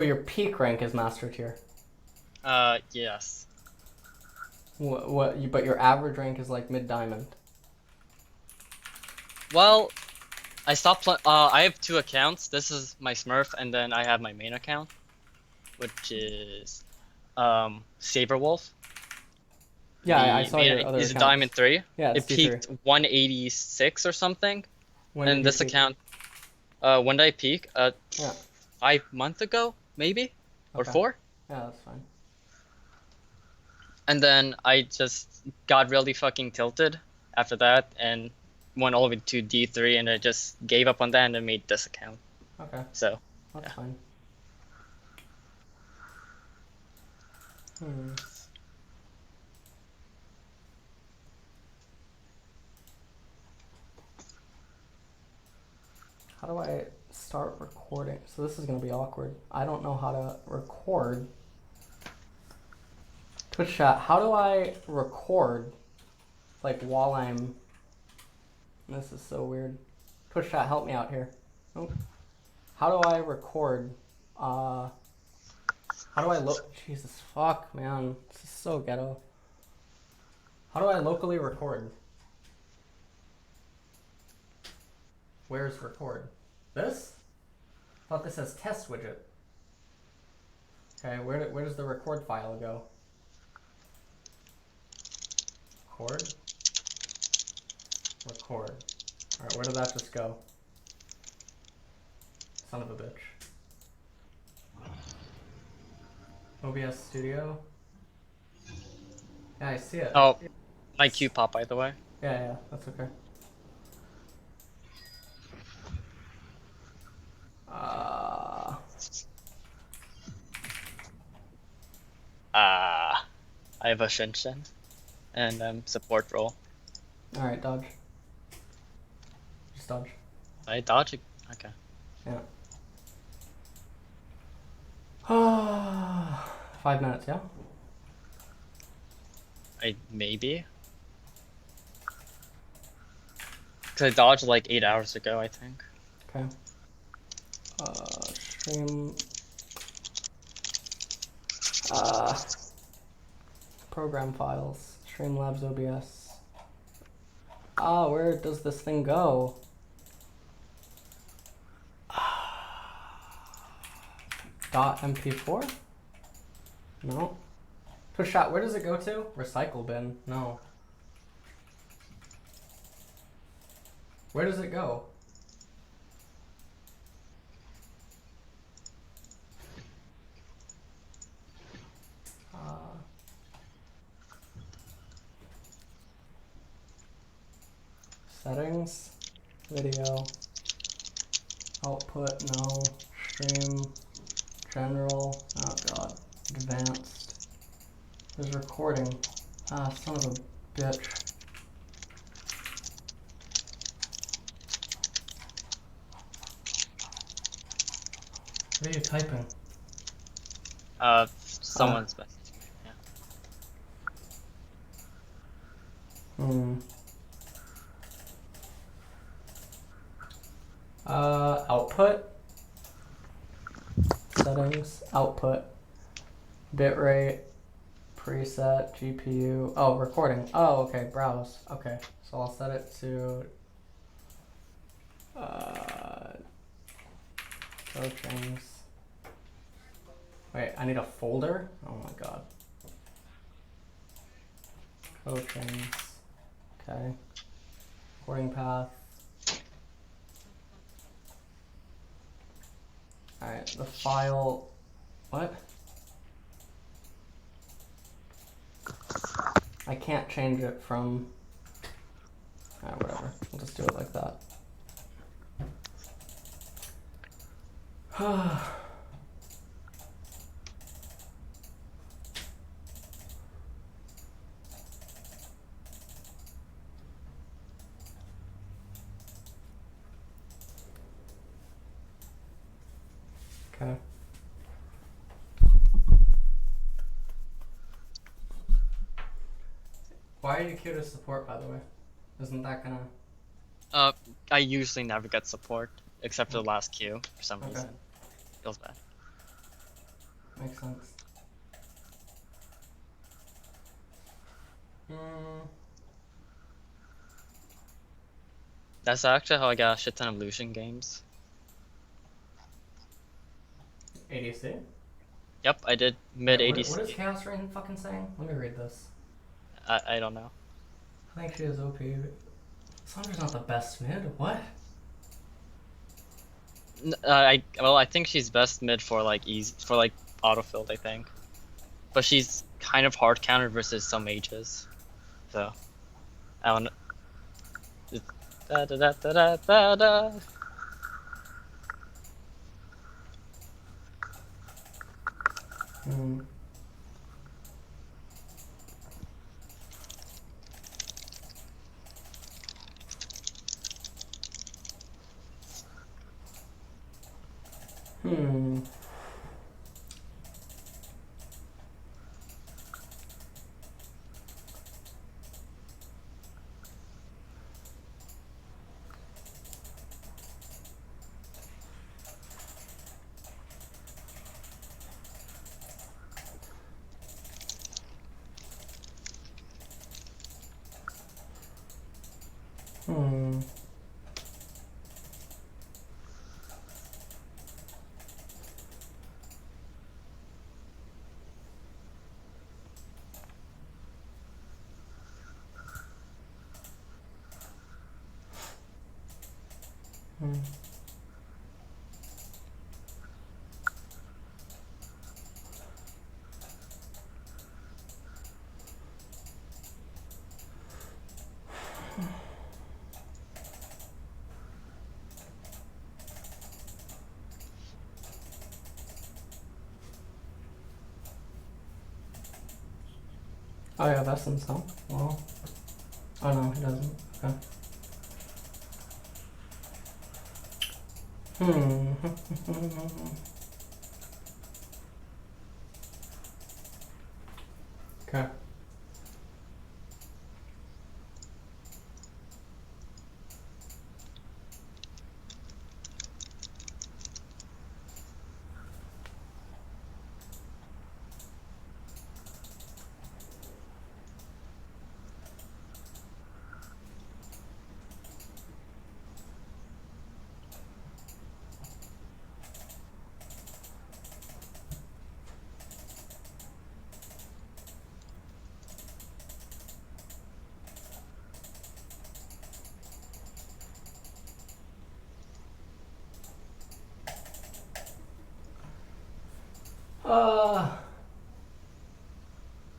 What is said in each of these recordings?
Your peak rank is master tier. Yes. But your average rank is like mid diamond. Well, I stopped I have two accounts. This is my Smurf, and then I have my main account, which is Saberwolf. Yeah, I The saw main your other is a accounts. Diamond 3. Yeah, it's It D3. peaked 186 or something. When did And you this peak? account, when did I peak? Yeah. 5 months ago, maybe? Or Okay. 4? Yeah, that's fine. And then I just got really fucking tilted after that and went all the way to D3, and I just gave up on that and I made this account. Okay, So, that's yeah. fine. Hmm. How do I start recording? So this is gonna be awkward. I don't know how to record. Twitch chat, how do I record? Like while I'm... This is so weird. Twitch chat, help me out here. Nope. How do I record? How do I look? Jesus fuck, man. This is so ghetto. How do I locally record? Where's record? This? I thought this says test widget. Okay, where does the record file go? Record? Record. Alright, where did that just go? Son of a bitch. OBS Studio? Yeah, I see it. Oh, my Q pop, by the way. Yeah, that's okay. I have a Shinshin and support role. Alright, dodge. Just dodge. I dodge it. Okay. Yeah. 5 minutes, yeah? Maybe. Cause I dodged like 8 hours ago, I think. Okay. Stream. Program files. Streamlabs OBS. Where does this thing go? .mp4? No. Push shot, where does it go to? Recycle bin. No. Where does it go? Settings, video, output, no, stream, general, oh god, advanced. There's recording. Son of a bitch. What are you typing? Someone's messaging me. Yeah. Output, settings, output, bitrate, preset, GPU. Oh, recording. Oh, okay, browse. Okay, so I'll set it to settings. Wait, I need a folder? Oh my god. Coachings. Okay. Recording path. Alright, the file. What? I can't change it from. Whatever. We'll just do it like that. Okay. Why are you queued as support, by the way? Isn't that gonna... I usually never get support, except for the last queue, for some reason. Feels bad. Makes sense. That's actually how I got a shit ton of Lucian games. ADC? Yep, I did mid Wait, ADC. what is Chaos Rain fucking saying? Let me read this. I don't know. I think she is OP. Sandra's not the best mid. What? I think she's best mid for like easy for like autofilled, I think. But she's kind of hard countered versus some mages. So I don't know. Da da da da da da da. Hmm. Hmm. Hmm. Hmm. Oh yeah, that's some. Well. Oh no, he doesn't. Okay. Hmm. Okay. Uh.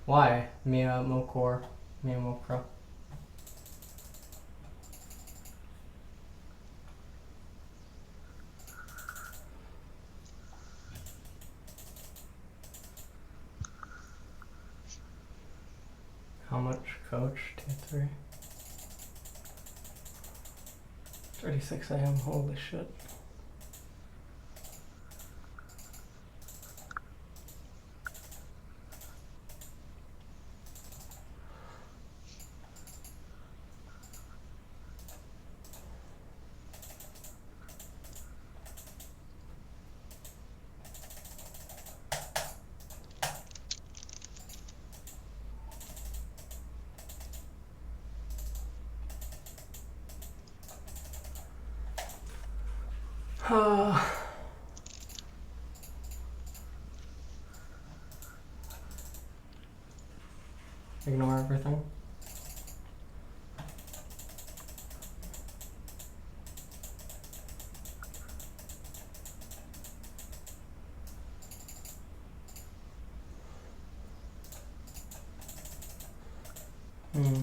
Why? Mia Mokor. Mia Mokra. How much, coach? Tier 3. 36 AM. Holy shit. Ignore everything. Hmm.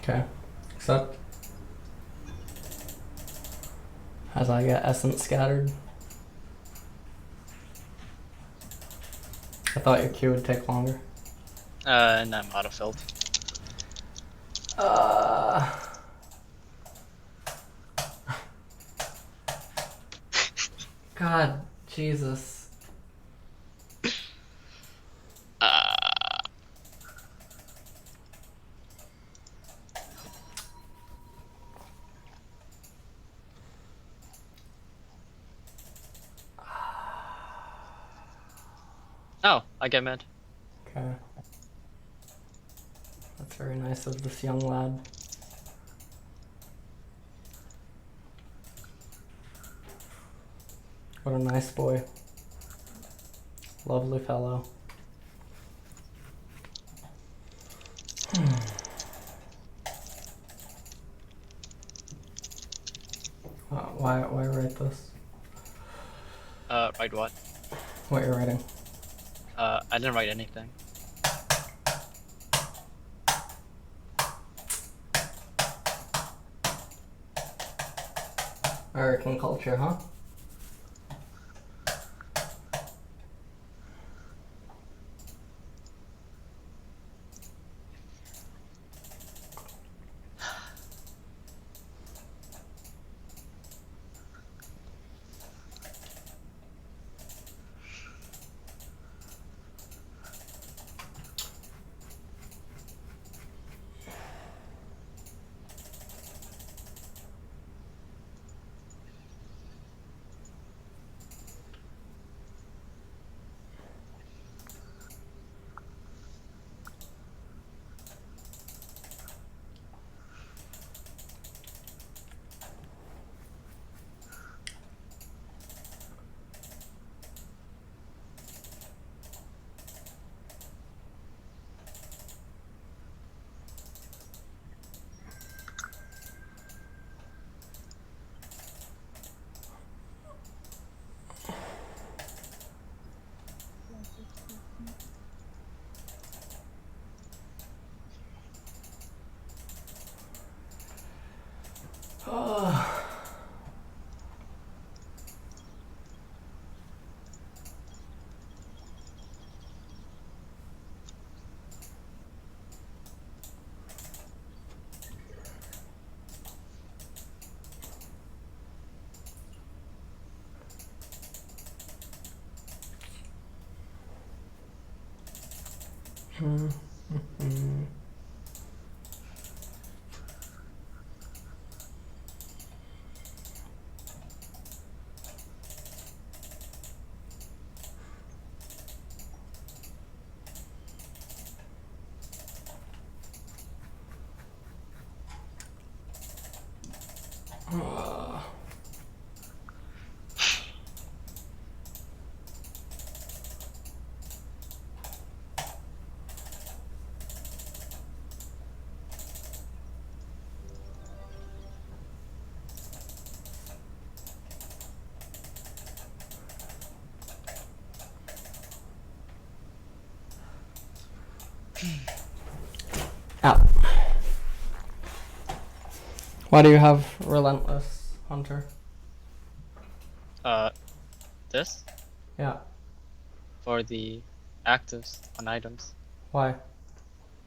Okay, except as I get essence scattered. I thought your Q would take longer. And I'm autofilled. God, Jesus. Oh, I get mid. Okay. That's very nice of this young lad. What a nice boy. Lovely fellow. Why write this? Write what? What you're writing? I didn't write anything. American culture, huh? Out. Why do you have Relentless, Hunter? This? Yeah. For the actives on items. Why?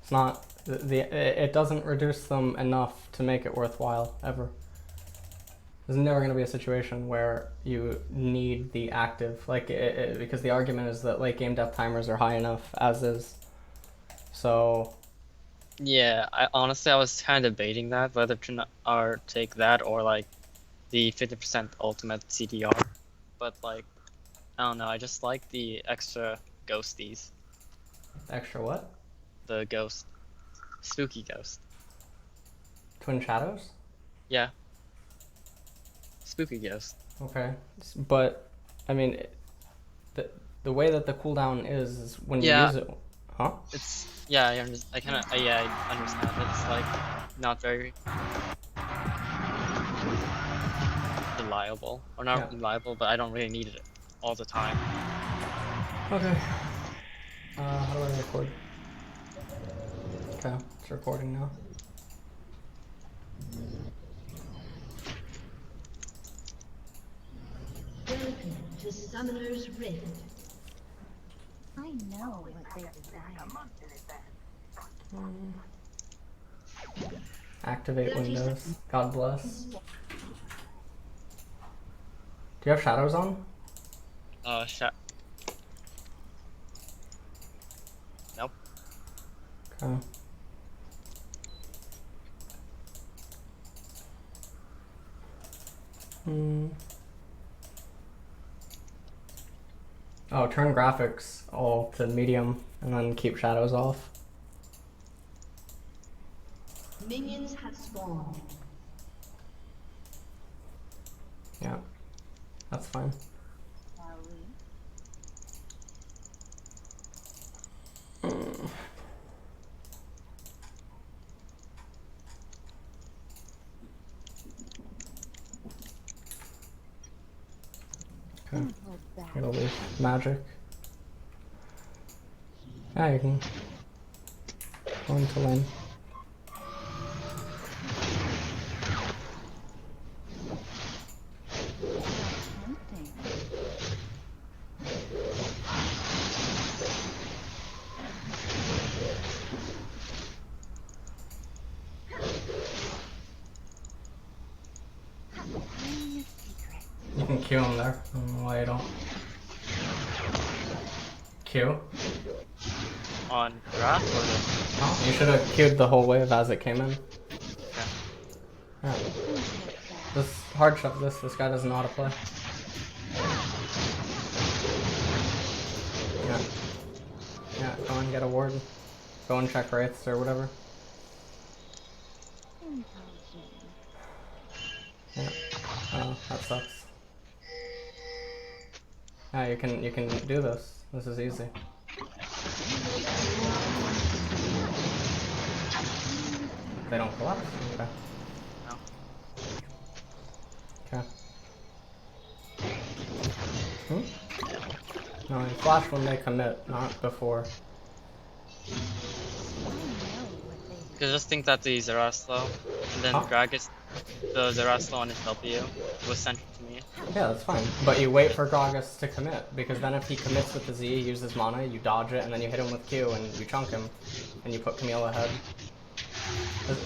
It's not it doesn't reduce them enough to make it worthwhile ever. There's never going to be a situation where you need the active, like because the argument is that late game death timers are high enough as is. So Yeah, I was kind of debating that, whether to take that or like the 50% ultimate CDR. But like, I don't know, I just like the extra ghosties. extra what? The ghost. Spooky ghost. Twin shadows? Yeah. Spooky ghost. Okay. But, I mean, the way that the cooldown is when you Yeah, use it. Huh? it's yeah. I kind of yeah. I understand. It's like not very reliable, or Yeah. not reliable, but I don't really need it all the time. Okay. How do I record? Okay, it's recording now. Welcome to Summoner's Rift. I know what they desire. Activate 30 Windows. seconds. God bless. Do you have shadows on? Nope. Okay. Oh, turn graphics all to medium and then keep shadows off. Minions have spawned. Yeah, that's fine. Shall we? Okay. Don't hold back. It'll leave magic. Yeah, you can go into lane. Tempting. Tiny secret. You can Q him there. I don't know why you don't. Q? On Wrath or the Oh, you should have queued the whole wave as it came in. Yeah. Don't hold back. This hardship, this guy doesn't know how to play. Yeah. Yeah, go and get a ward. Go and check wraiths or whatever. Indulging. Yeah. Oh, that sucks. Yeah, you can do this. This is easy. They don't collapse? Okay. no. Okay. No, you flash when they commit, not before. I know what they Because just think that the Zeraslo and then Huh? Gragas, the Zeraslo on his W was sent to me. Yeah, that's fine. But you wait for Gragas to commit, because then if he commits with the Z, he uses mana, you dodge it, and then you hit him with Q, and you chunk him, and you put Camille ahead.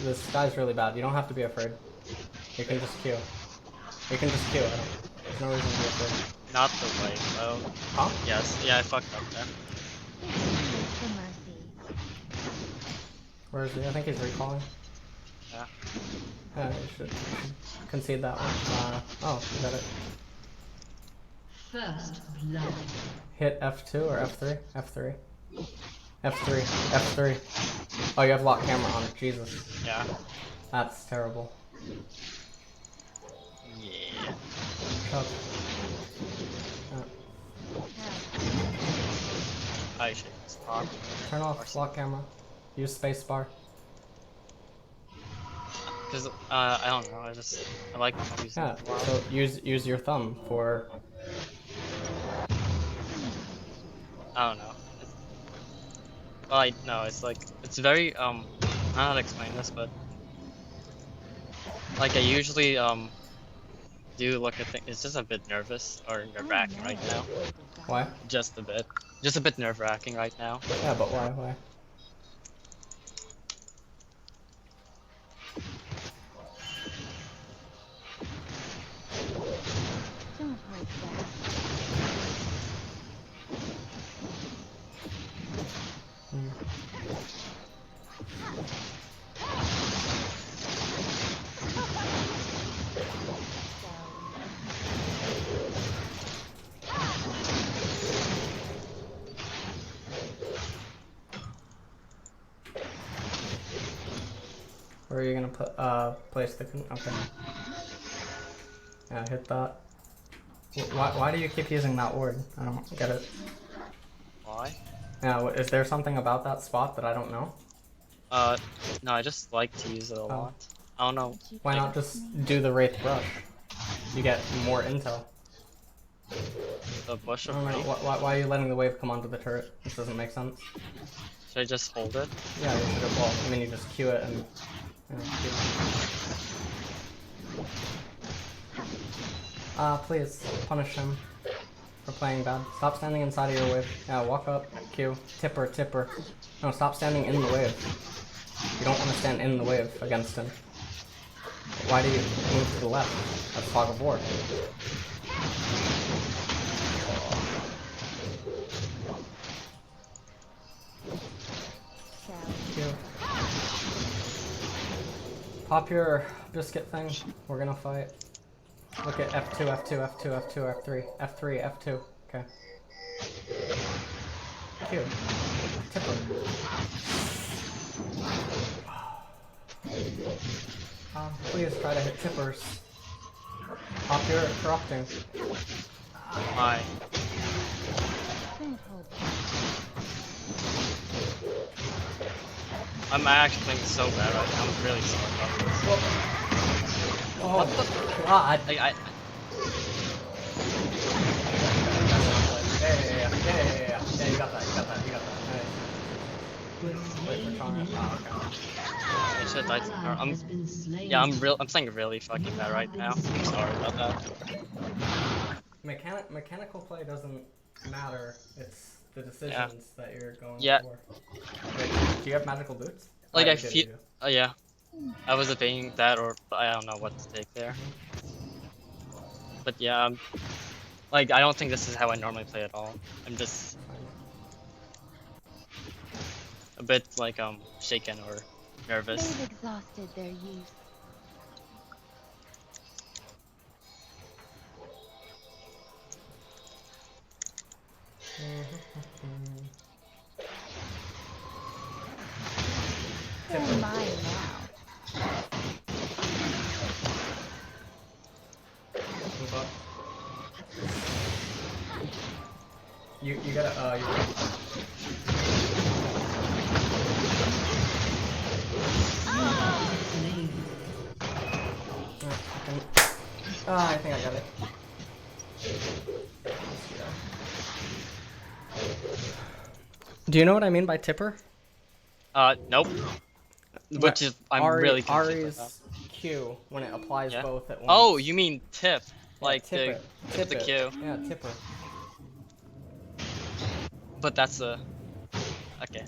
This guy's really bad. You don't have to be afraid. You can just Q. You can just Q. There's no reason to be afraid. Not the way, though. Huh? Yes, yeah, I fucked up there. for mercy. Where is he? I think he's recalling. Yeah. Yeah, you should concede that one. Oh, you got it. First blood. Hit F2 or F3? F3. F3. F3. Oh, you have lock camera on. Jesus. Yeah. That's terrible. Yeah. Shut up. I should stop. Turn off lock camera. Use spacebar. Because, I don't know, I like using Yeah, it a lot. so use your thumb for... I don't know. Well, no, it's like, it's very, I don't know how to explain this, but, like, I usually, do look at things, it's just a bit nervous, or nerve-wracking right now. Why? Just a bit. Just a bit nerve-wracking right now. Yeah, but why? Why? Don't hold back. Where are you gonna put place the okay. Yeah, hit that. Why do you keep using that word? I don't get it. Why? Yeah, is there something about that spot that I don't know? No, I just like to use it a lot. I don't know. Would you Why Like, not just do the Wraith Brush? You get more intel. the bush I of don't know. Wraith? Why are you letting the wave come onto the turret? This doesn't make sense. Should I just hold it? Yeah, you should have. Well, I mean, you just queue it and. Queue it. Please punish him for playing bad. Stop standing inside of your wave. Yeah, walk up, Q, tipper, tipper. No, stop standing in the wave. You don't want to stand in the wave against him. Why do you move to the left? That's fog of war. Q. Pop your biscuit thing. We're gonna fight. Look at F2, F2, F2, F2, F3, F3, F2. Okay. Q. Tipper. Please try to hit tippers. Pop your corrupting. Why? Don't hold I'm actually playing so bad right now. I'm really sorry about this. Oh, What the? God. Like, Yeah. Yeah, you got that. Wait for Connor. Oh, I should have died to her. Yeah, I'm playing really fucking bad right now. I'm sorry about that. okay. Mechanical play doesn't matter. It's the decisions that you're going for. Wait, do you have magical boots? Like, Oh, I you do, feel. you do. Yeah. I was debating that, or I don't know what to take there. But yeah, like, I don't think this is how I normally play at all. I'm just a bit like shaken or nervous. They've exhausted their youth. They're mine now. Move up. You gotta you gotta. I think I got it. Do you know what I mean by tipper? Nope. Which is, I'm really confused about Ahri's Q when it applies Yeah. both at once. Oh, you mean tip. Yeah, Like tip the it. Q. Yeah, tipper. But that's a... Okay.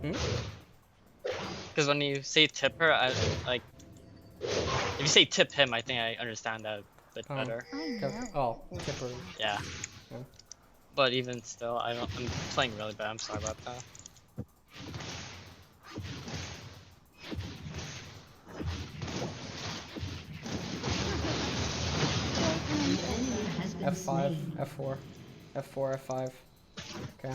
Hmm? Because when you say tipper, I like... If you say tip him, I think I understand that a bit Oh. better. I know. Oh, tipper. Yeah. Yeah. But even still, I'm playing really bad. I'm sorry about that. F5, F4, F4, F5. Okay.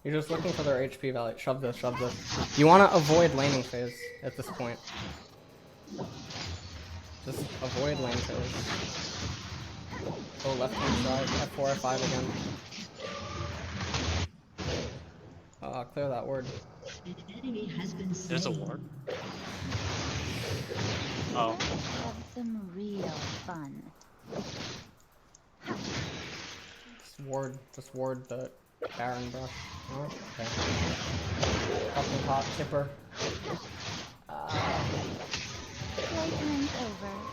You're just looking for their HP value. Shove this, shove this. You want to avoid laning phase at this point. Just avoid lane phase. Go left hand side, F4, F5 again. Clear that word. There's a ward. Oh. Let's have some real fun. Just ward the Baron brush. Oh, okay. Fucking hot tipper. Playtime's over.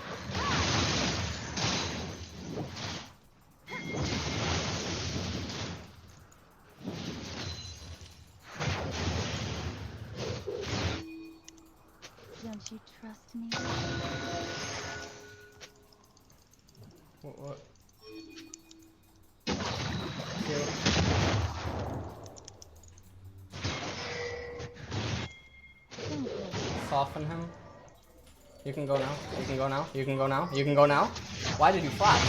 Don't you trust me? What? Soften him. You can go now. You can go now. You can go now. You can go now. Why did you flash?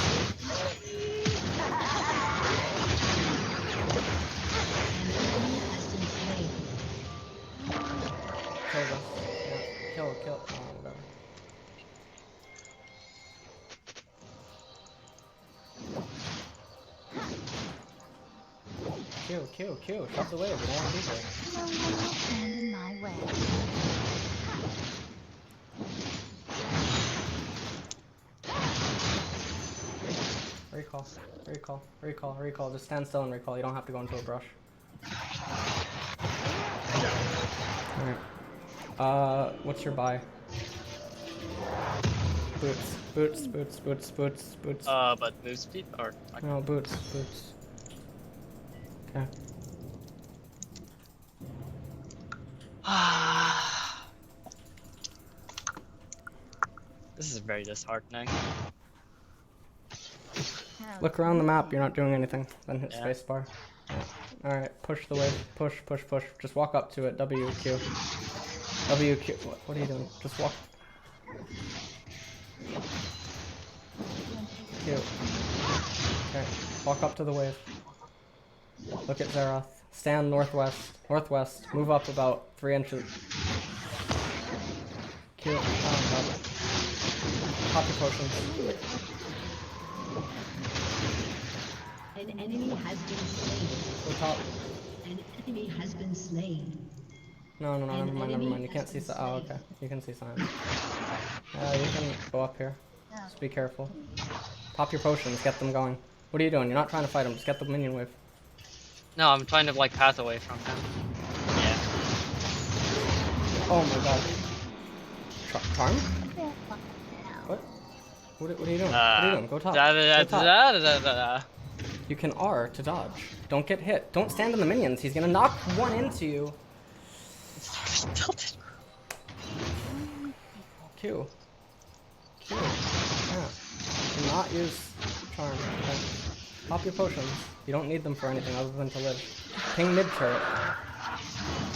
Kill this. Yeah. Kill. Oh, Q. Shove the wave. We don't want to be here. No one will stand in my way. Recall. Just stand still and recall. You don't have to go into a brush. Alright. What's your buy? Boots. But move speed or No, boots. Okay. This is very disheartening. Look around the map. You're not doing anything. Then hit Yeah. spacebar. Yeah. Alright, push the wave. Push. Just walk up to it. WQ. What are you doing? Just walk. Q. Okay. Walk up to the wave. Look at Zeroth. Stand northwest. Move up about 3 inches. Q. Oh, God. Pop your potions. An enemy has been slain. Go top. An enemy has been slain. No, never mind. You can't see oh, okay. You can see signs. You can go up here. Just be careful. Pop your potions, get them going. What are you doing? You're not trying to fight him, just get the minion wave. No, I'm trying to like path away from him. Yeah. Oh my god. Charm? They're fucked now. What? What are you doing? What are you doing? Go top. Go top. Da. You can R to dodge. Don't get hit. Don't stand on the minions. He's gonna knock one into you. Q. Yeah. Do not use charm. Okay. Pop your potions. You don't need them for anything other than to live. Ping mid turret.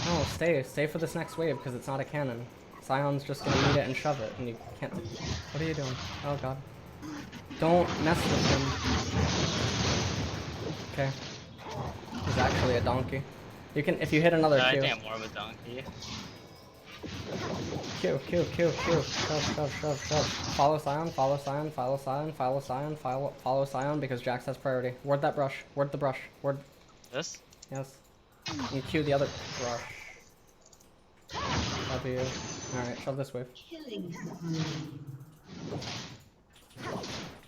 No, stay for this next wave because it's not a cannon. Scion's just gonna need it and shove it, and you can't. What are you doing? Oh god. Don't mess with him. Okay. He's actually a donkey. You can, if you hit another I Q. think I'm more of a donkey. Q. Shove. Follow Scion because Jax has priority. Ward that brush. Ward the brush. Ward. This? Yes. And Q the other brush. W. Alright, shove this wave. Killing spree.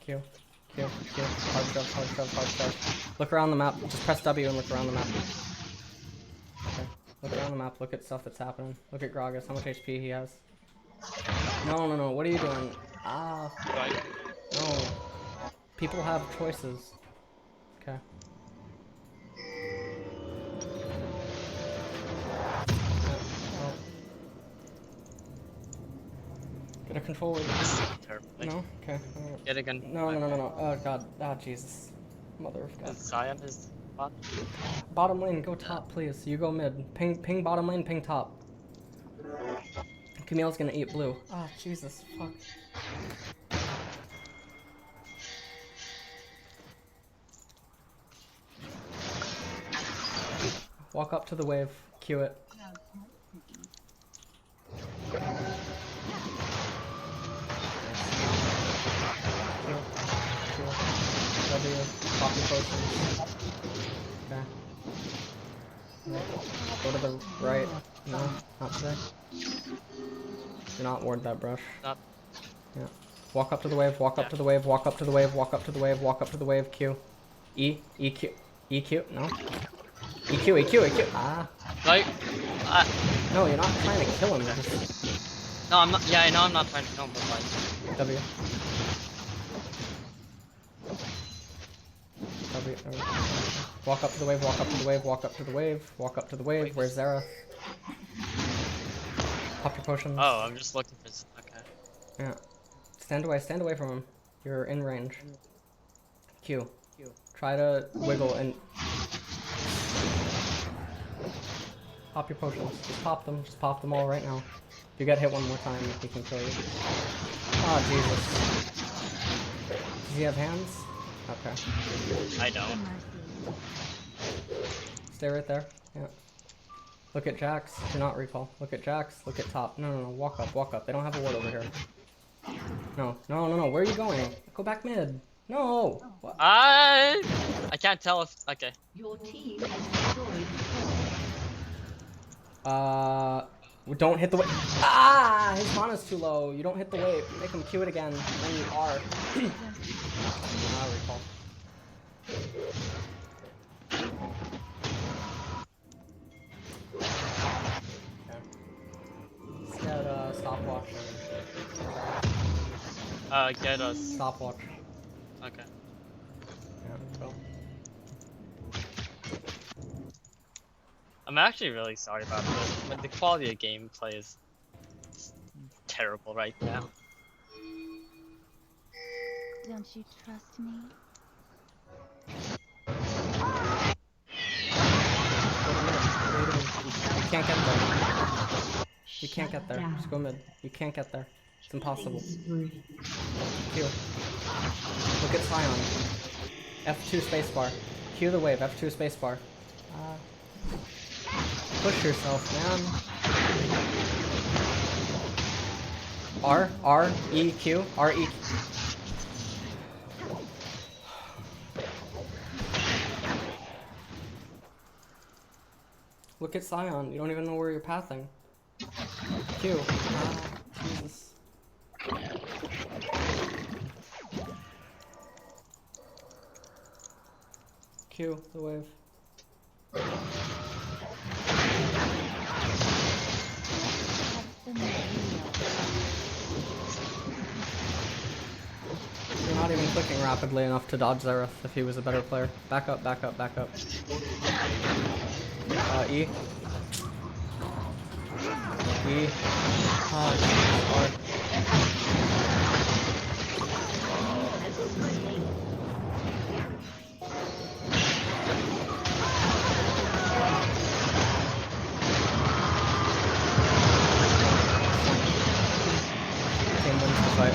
Q. Hard shove. Look around the map. Just press W and look around the map. Okay. Look around the map. Look at stuff that's happening. Look at Gragas. How much HP he has. No. What are you doing? Ah. Right. No. People have choices. Okay. Get a control wave. Terribly. No? Okay. Yet again. No. Oh god. Ah, Jesus. Mother of God. Scion is bot. Bottom lane, go top, please. You go mid. Ping bottom lane, ping top. Camille's gonna eat blue. Ah, Jesus, fuck. Walk up to the wave, Q it. W, copy potions. Okay. Go to the right. No, not today. Do not ward that brush. Not. Yeah. Walk up to the wave, walk up to the wave, walk up to the wave, walk up to the wave, walk up to the wave, Q. E, EQ. EQ? No. EQ. Ah. Like, No, you're not trying to kill him. You're just no, I'm not. Yeah, I know I'm not trying to kill him, but like, W. Walk up to the wave, walk up to the wave, walk up to the wave, walk up to the wave. Where's Zara? Pop your potions. oh, I'm just looking for. Okay. Yeah. Stand away from him. You're in range. Q. Try to wiggle and pop your potions. Just pop them. Just pop them all right now. If you get hit one more time, he can kill you. Oh, Jesus. Does he have hands? Okay. I don't. Stay right there. Yeah. Look at Jax. Do not recall. Look at Jax. Look at top. No. Walk up. They don't have a ward over here. No. Where are you going? Go back mid. No. What? I can't tell if okay. Your team has destroyed Don't hit the wave. Ah, his mana's too low. You don't hit the wave. Make him Q it again. Then you are. Recall. Okay. Let's get stopwatch. Get us. Stopwatch. Okay. Yeah, go. I'm actually really sorry about this, but the quality of gameplay is terrible right now. Don't you trust me? You can't get there. You can't get there. Just go mid. You can't get there. It's impossible. Q. Look at Scion. F2 spacebar. Q the wave. F2 spacebar. Push yourself, man. R, E, Q, R, E. Look at Scion. You don't even know where you're pathing. Q. Jesus. Q, the wave. You're not even clicking rapidly enough to dodge Zereth if he was a better player. Back up, back up, back up. E. E. R. Team wins the fight.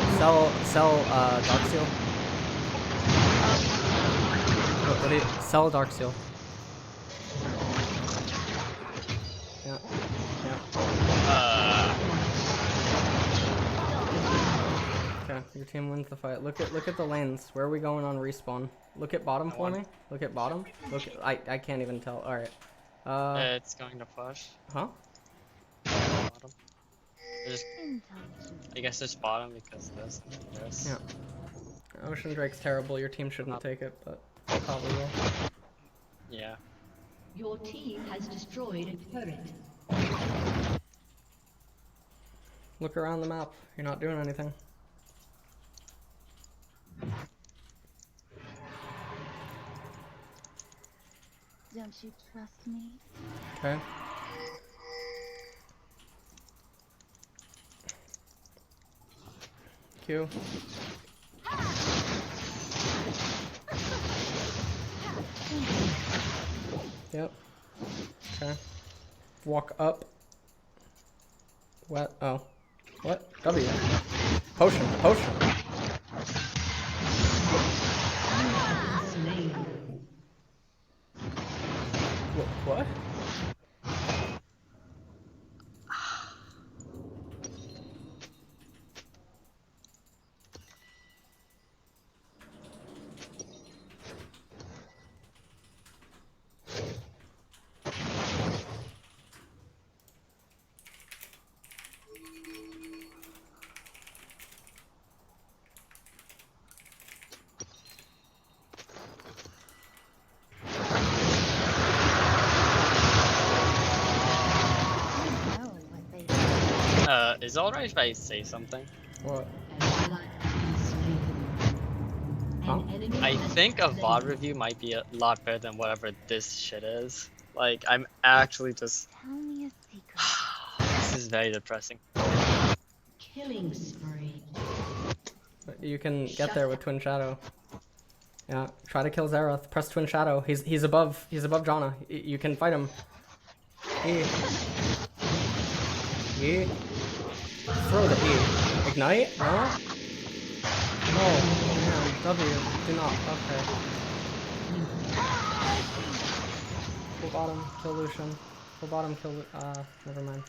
Sell Darksteel. What do you sell Darksteel? Yeah. Okay, your team wins the fight. Look at the lanes. Where are we going on respawn? Look at bottom for me. Look at bottom. Look at, I can't even tell. All right. It's going to push. Huh? Bottom. Just, I guess it's bottom because this. Yeah. Ocean Drake's terrible. Your team shouldn't take it, but probably will. Yeah. Your team has destroyed a turret. Look around the map. You're not doing anything. Don't you trust me? Okay. Q. Yep. Okay. Walk up. What? Oh. What? W. Potion. Potion. What? Is it alright if I say something? What? I think a VOD review might be a lot better than whatever this shit is. Like, I'm actually just... Tell me a secret. This is very depressing. Killing spree. You can get there with Twin Shadow. Yeah, try to kill Zerath. Press Twin Shadow. He's above Janna. You can fight him. E. E. Throw the E. Ignite? No? No. Man, W. Do not. Okay. Full bottom, kill Lucian. Full bottom, kill never mind.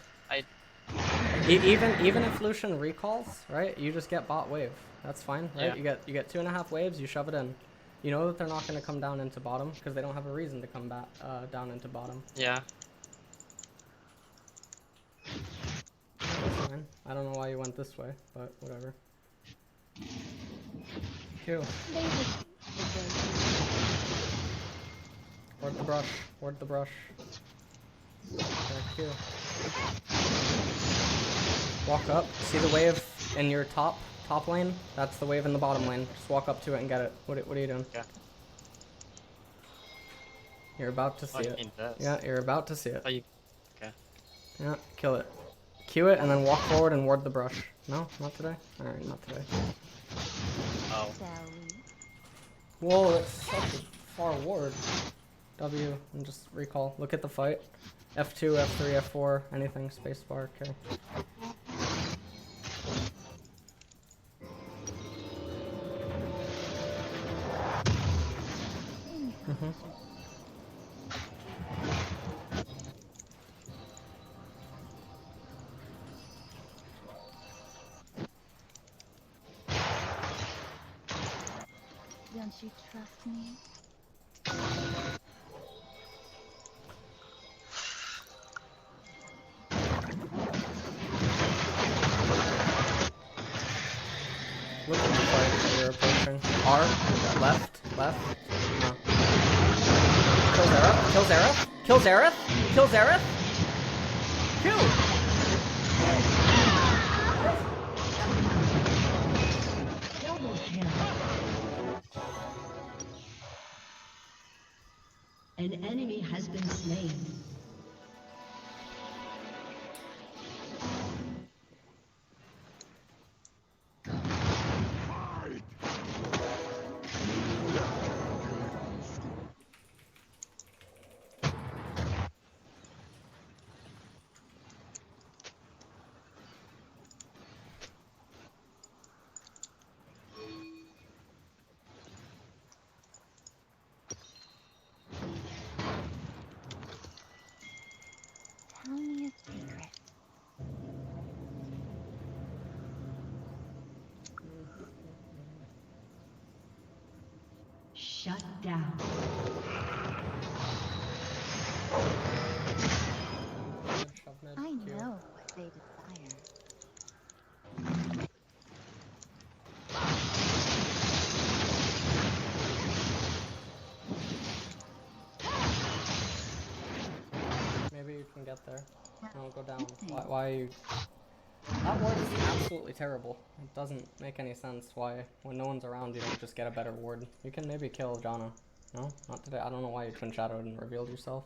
Even if Lucian recalls, right? You just get bot wave. That's fine, right? Yeah. You get 2.5 waves. You shove it in. You know that they're not going to come down into bottom because they don't have a reason to come back down into bottom. Yeah. That's fine. I don't know why you went this way, but whatever. Q. They just Ward the brush. Ward the brush. Yeah, Q. Walk up. See the wave in your top lane? That's the wave in the bottom lane. Just walk up to it and get it. What are you doing? Yeah. You're about to see Oh, you it. mean this. Yeah, you're about to see it. Oh, you... Okay. Yeah, kill it. Q it and then walk forward and ward the brush. No, not today? Alright, not today. Oh. shall we? Whoa, that's such a far ward. W and just recall. Look at the fight. F2, F3, F4, anything, spacebar, okay. Don't you trust me? Look at the fight that you're approaching. R, left, left. No. Kill Xerath, kill Xerath, kill Xerath, kill Xerath. Kill! Double kill. An enemy has been slain. Tell me a secret. Shut down. Shove mid, I Q. know what they desire. Maybe you can get there. No, go down. Why are you... That ward is absolutely terrible. It doesn't make any sense why, when no one's around, you don't just get a better ward. You can maybe kill Janna. No? Not today. I don't know why you twin shadowed and revealed yourself.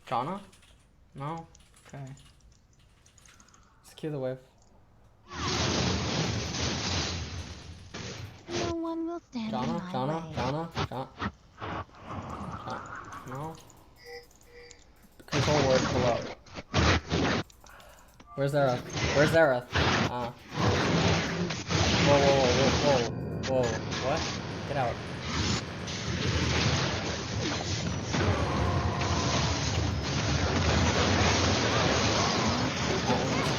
Janna? No? Okay. Let's cue the wave. No one will stand in Janna? my Janna? way. Janna? No? Control ward below. Where's Zara? Where's Zara? Whoa, whoa, whoa, whoa, whoa, whoa. What? Get out.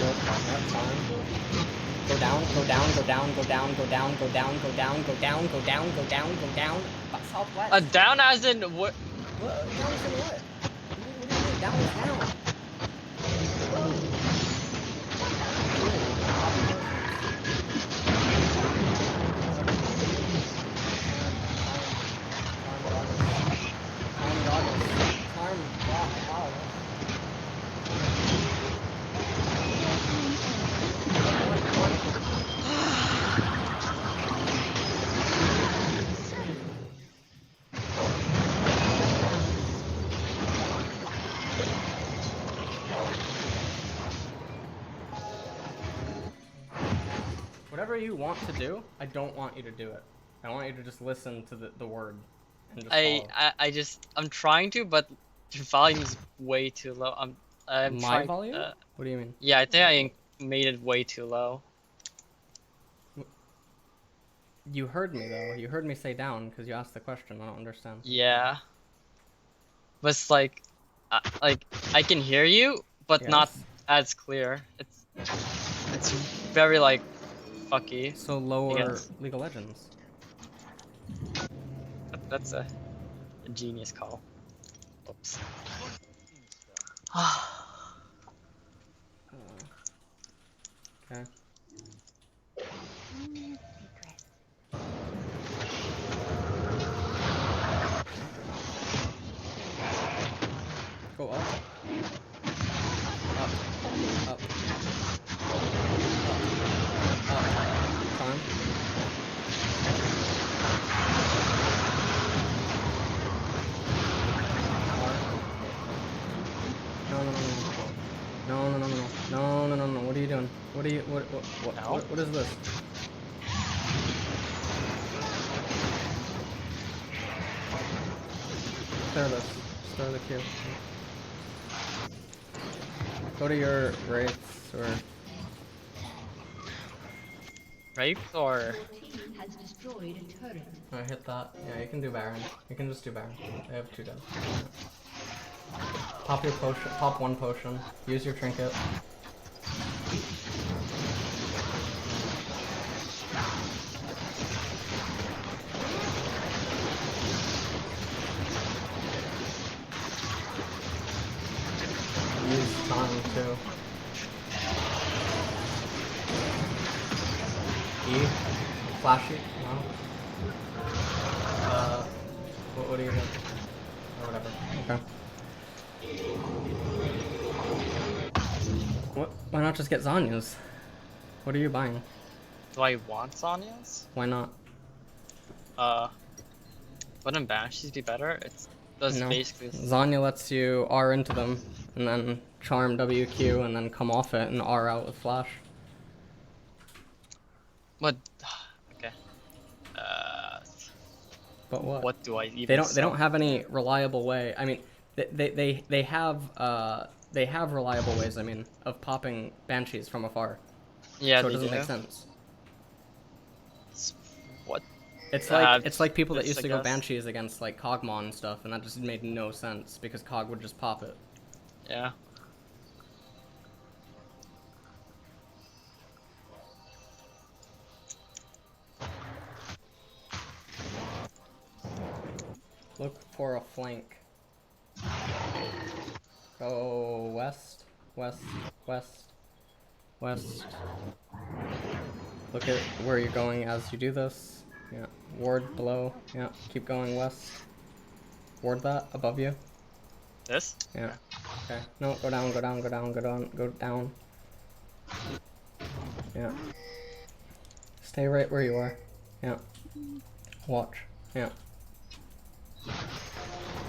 That's fine. Go down, go down, go down, go down, go down, go down, go down, go down, go down, go down, go down. Southwest. Down as in what? What? Down is in what? What do you mean? Down is down. Whatever you want to do, I don't want you to do it. I want you to just listen to the word and just follow. I'm trying to, but the volume is way too low. I'm My trying. volume? What do you mean? Yeah, I think I made it way too low. You heard me though. You heard me say down because you asked the question. I don't understand. Yeah. but it's like I can hear you, but not Yes. as clear. It's very like fucky. So lower guess. League of Legends. That's a genius call. Oops. Okay. Mm, secret. Go up. Up. Up. Up. Climb. No, no, no, no. No, no, no, no, no. No, no, no, no. What are you doing? What are you, No. what is this? Clear this. Just throw the Q. Go to your wraiths or... Right or Team has destroyed a turret. I hit that. Yeah, you can do Baron. You can just do Baron. They have 2 dead. Pop your potion. Pop 1 potion. Use your trinket. Use charm too. E. Flashy. No. What are you doing? Or whatever. Okay. What? Why not just get Zanya's? What are you buying? do I want Sonya's? Why not? Wouldn't Banshees be better? It does No. basically. Zanya lets you R into them, and then charm WQ, and then come off it and R out with flash. What? Okay. But what? What do I even? They don't sell? have any reliable way. I mean, they have reliable ways. I mean, of popping banshees from afar. Yeah, So it they doesn't do. make sense. What? It's like people that this, used I to go guess. banshees against like Cogmon and stuff, and that just made no sense because Cog would just pop it. Yeah. Look for a flank. Go west, west, west, west. Look at where you're going as you do this. Yeah. Ward below. Yeah. Keep going west. Ward that above you. This? Yeah. Okay. No, go down, go down, go down, go down, go down. Yeah. Stay right where you are. Yeah. Watch. Yeah.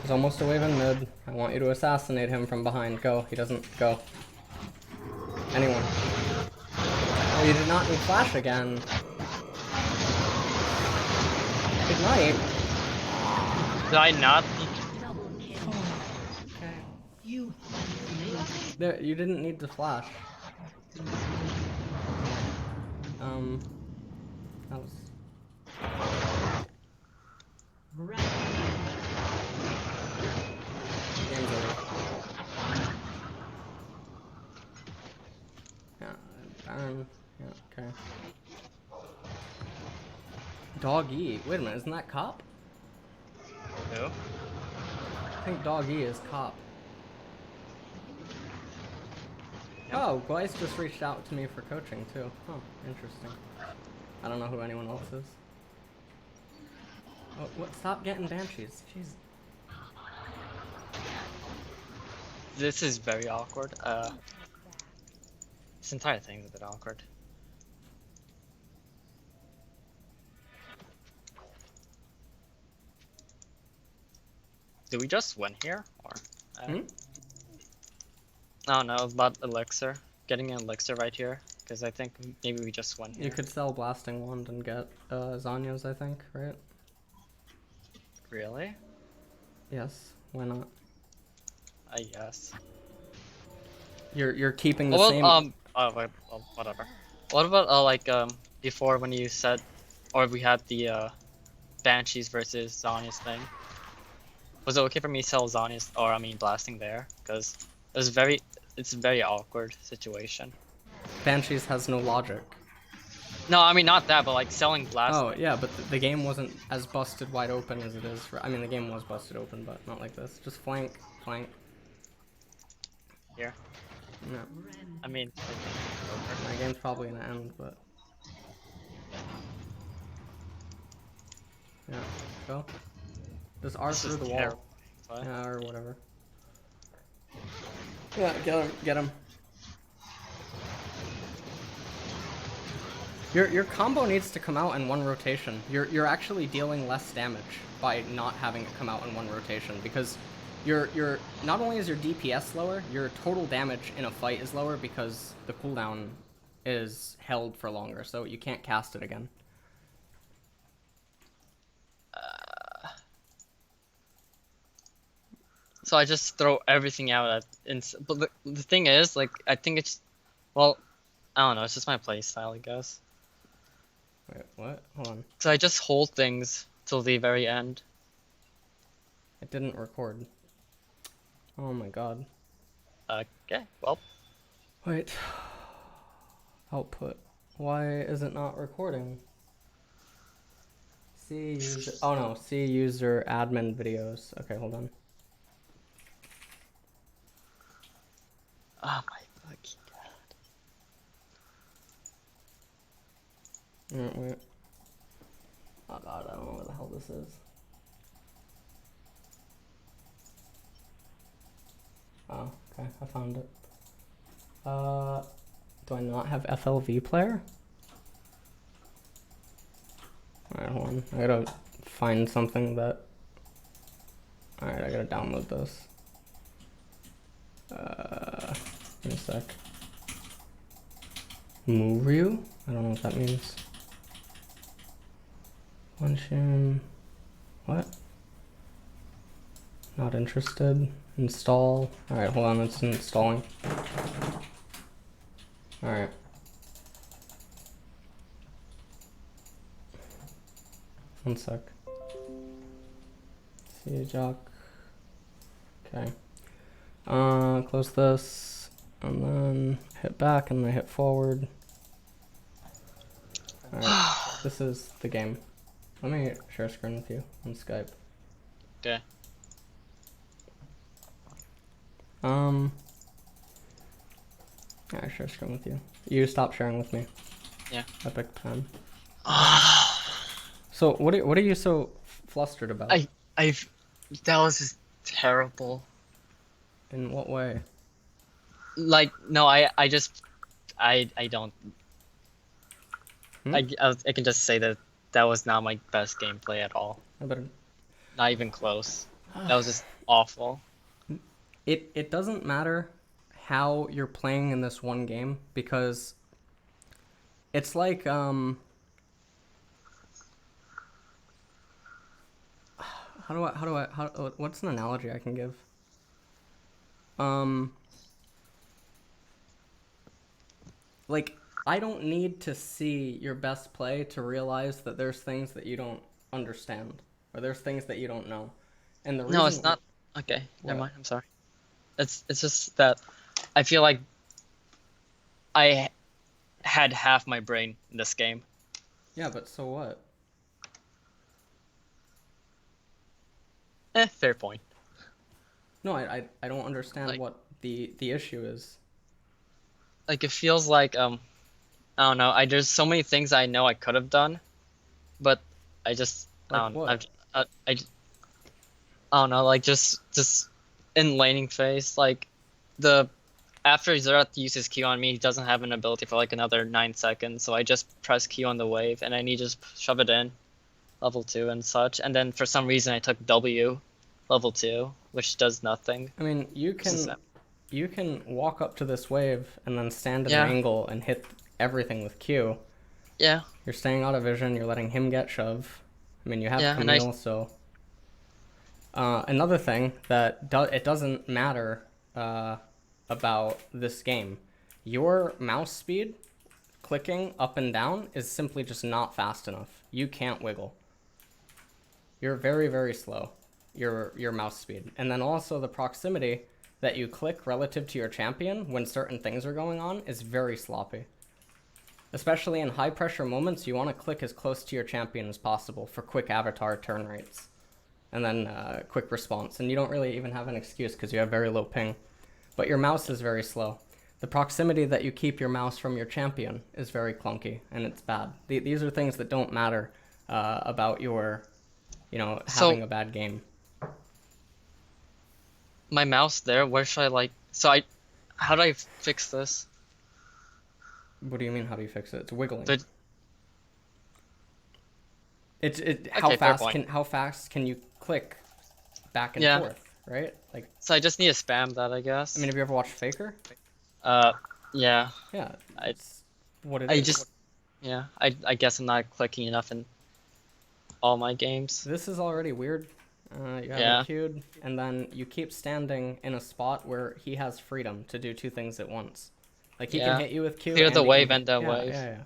He's almost a wave in mid. I want you to assassinate him from behind. Go. He doesn't. Go. Anyone. Oh, you did not need flash again. Ignite. Did I not? Double kill. Okay. You have slain. There, you didn't need to flash. That was... Game's over. Yeah, Baron. Yeah, okay. Dog E. Wait a minute, isn't that cop? Who? I think Dog E is cop. Yep. Oh, Glyce just reached out to me for coaching too. Oh, interesting. I don't know who anyone else is. Oh, what? Stop getting banshees. Jeez. This is very awkward. This entire thing is a bit awkward. Do we just win here, or? I don't know about elixir. Getting an elixir right here, because I think maybe we just won here. You could sell Blasting Wand and get Zanya's, I think, right? Really? Yes. Why not? I guess. You're keeping the Well, same. oh, wait, well, whatever. What about like before when you said, or we had the Banshees versus Zanya's thing? Was it okay for me to sell Zania's, or I mean blasting there? Because it's a very awkward situation. Banshees has no logic. No, I mean not that, but like selling blasting. Oh, yeah, but the game wasn't as busted wide open as it is for... I mean, the game was busted open, but not like this. Just flank, flank. Here. No. I mean, My game's probably gonna end, but... Yeah, go. Just R this through is the terrible. wall. What? Yeah, or whatever. Yeah, get him, get him. Your combo needs to come out in one rotation. You're actually dealing less damage by not having it come out in one rotation, because your not only is your DPS lower, your total damage in a fight is lower because the cooldown is held for longer, so you can't cast it again. So I just throw everything out at but the thing is, like, I think it's, well, I don't know, it's just my playstyle, I guess. Wait, what? Hold on. So I just hold things till the very end. It didn't record. Oh my god. Okay, well, Wait. Output. Why is it not recording? See user. Oh no, see user admin videos. Okay, hold on. oh my fucking god. Wait. Oh god, I don't know where the hell this is. Oh, okay, I found it. Do I not have FLV player? Alright, hold on. I gotta find something that... Alright, I gotta download this. Give me a sec. Muryu? I don't know what that means. Luncheon. What? Not interested. Install. Alright, hold on, it's installing. Alright. One sec. See, Jock. Okay. Close this, and then hit back, and then hit forward. Alright, this is the game. Let me share screen with you on Skype. Okay. Yeah, I share screen with you. You stop sharing with me. Yeah. Epic pen. So what are you so flustered about? That was just terrible. In what way? Like, no, I don't. Hmm? I can just say that that was not my best gameplay at all. I better. Not even close. That was just awful. It doesn't matter how you're playing in this one game, because it's like what's an analogy I can give? Like, I don't need to see your best play to realize that there's things that you don't understand, or there's things that you don't know. And the reason... No, it's not. Okay, What? never mind. I'm sorry. It's just that I feel like I had half my brain in this game. Yeah, but so what? Fair point. No, I don't understand Like- what the issue is. Like, it feels like I don't know. There's so many things I know I could have done, but I just I Like don't what? I don't know. Like, just in laning phase, like after Xerath uses Q on me, he doesn't have an ability for like another 9 seconds, so I just press Q on the wave, and then he just shove it in, level 2 and such, and then for some reason I took W, level 2, which does nothing. I mean, you can walk up to this wave and then stand at Yeah. an angle and hit everything with Q. Yeah, You're staying out of vision, you're letting him get shove. I mean, you have Yeah, and Camille, so... another thing that it doesn't matter about this game. Your mouse speed, clicking up and down, is simply just not fast enough. You can't wiggle. You're very, very slow. your mouse speed. And then also the proximity that you click relative to your champion when certain things are going on is very sloppy. Especially in high pressure moments, you want to click as close to your champion as possible for quick avatar turn rates. And then quick response. And you don't really even have an excuse because you have very low ping. But your mouse is very slow. The proximity that you keep your mouse from your champion is very clunky, and it's bad. These are things that don't matter about your, having a bad game. My mouse there, where should I like... How do I fix this? What do you mean, how do you fix it? It's wiggling. But... How fast can you click back and forth, right? Like, so I just need to spam that, I guess. I mean, have you ever watched Faker? Yeah. Yeah, it's what it I is. just... Yeah, I guess I'm not clicking enough in all my games. This is already weird. You have it queued, and then you keep standing in a spot where he has freedom to do two things at once. Like, he can hit you with Q. Clear the he wave can- and the wave. Yeah.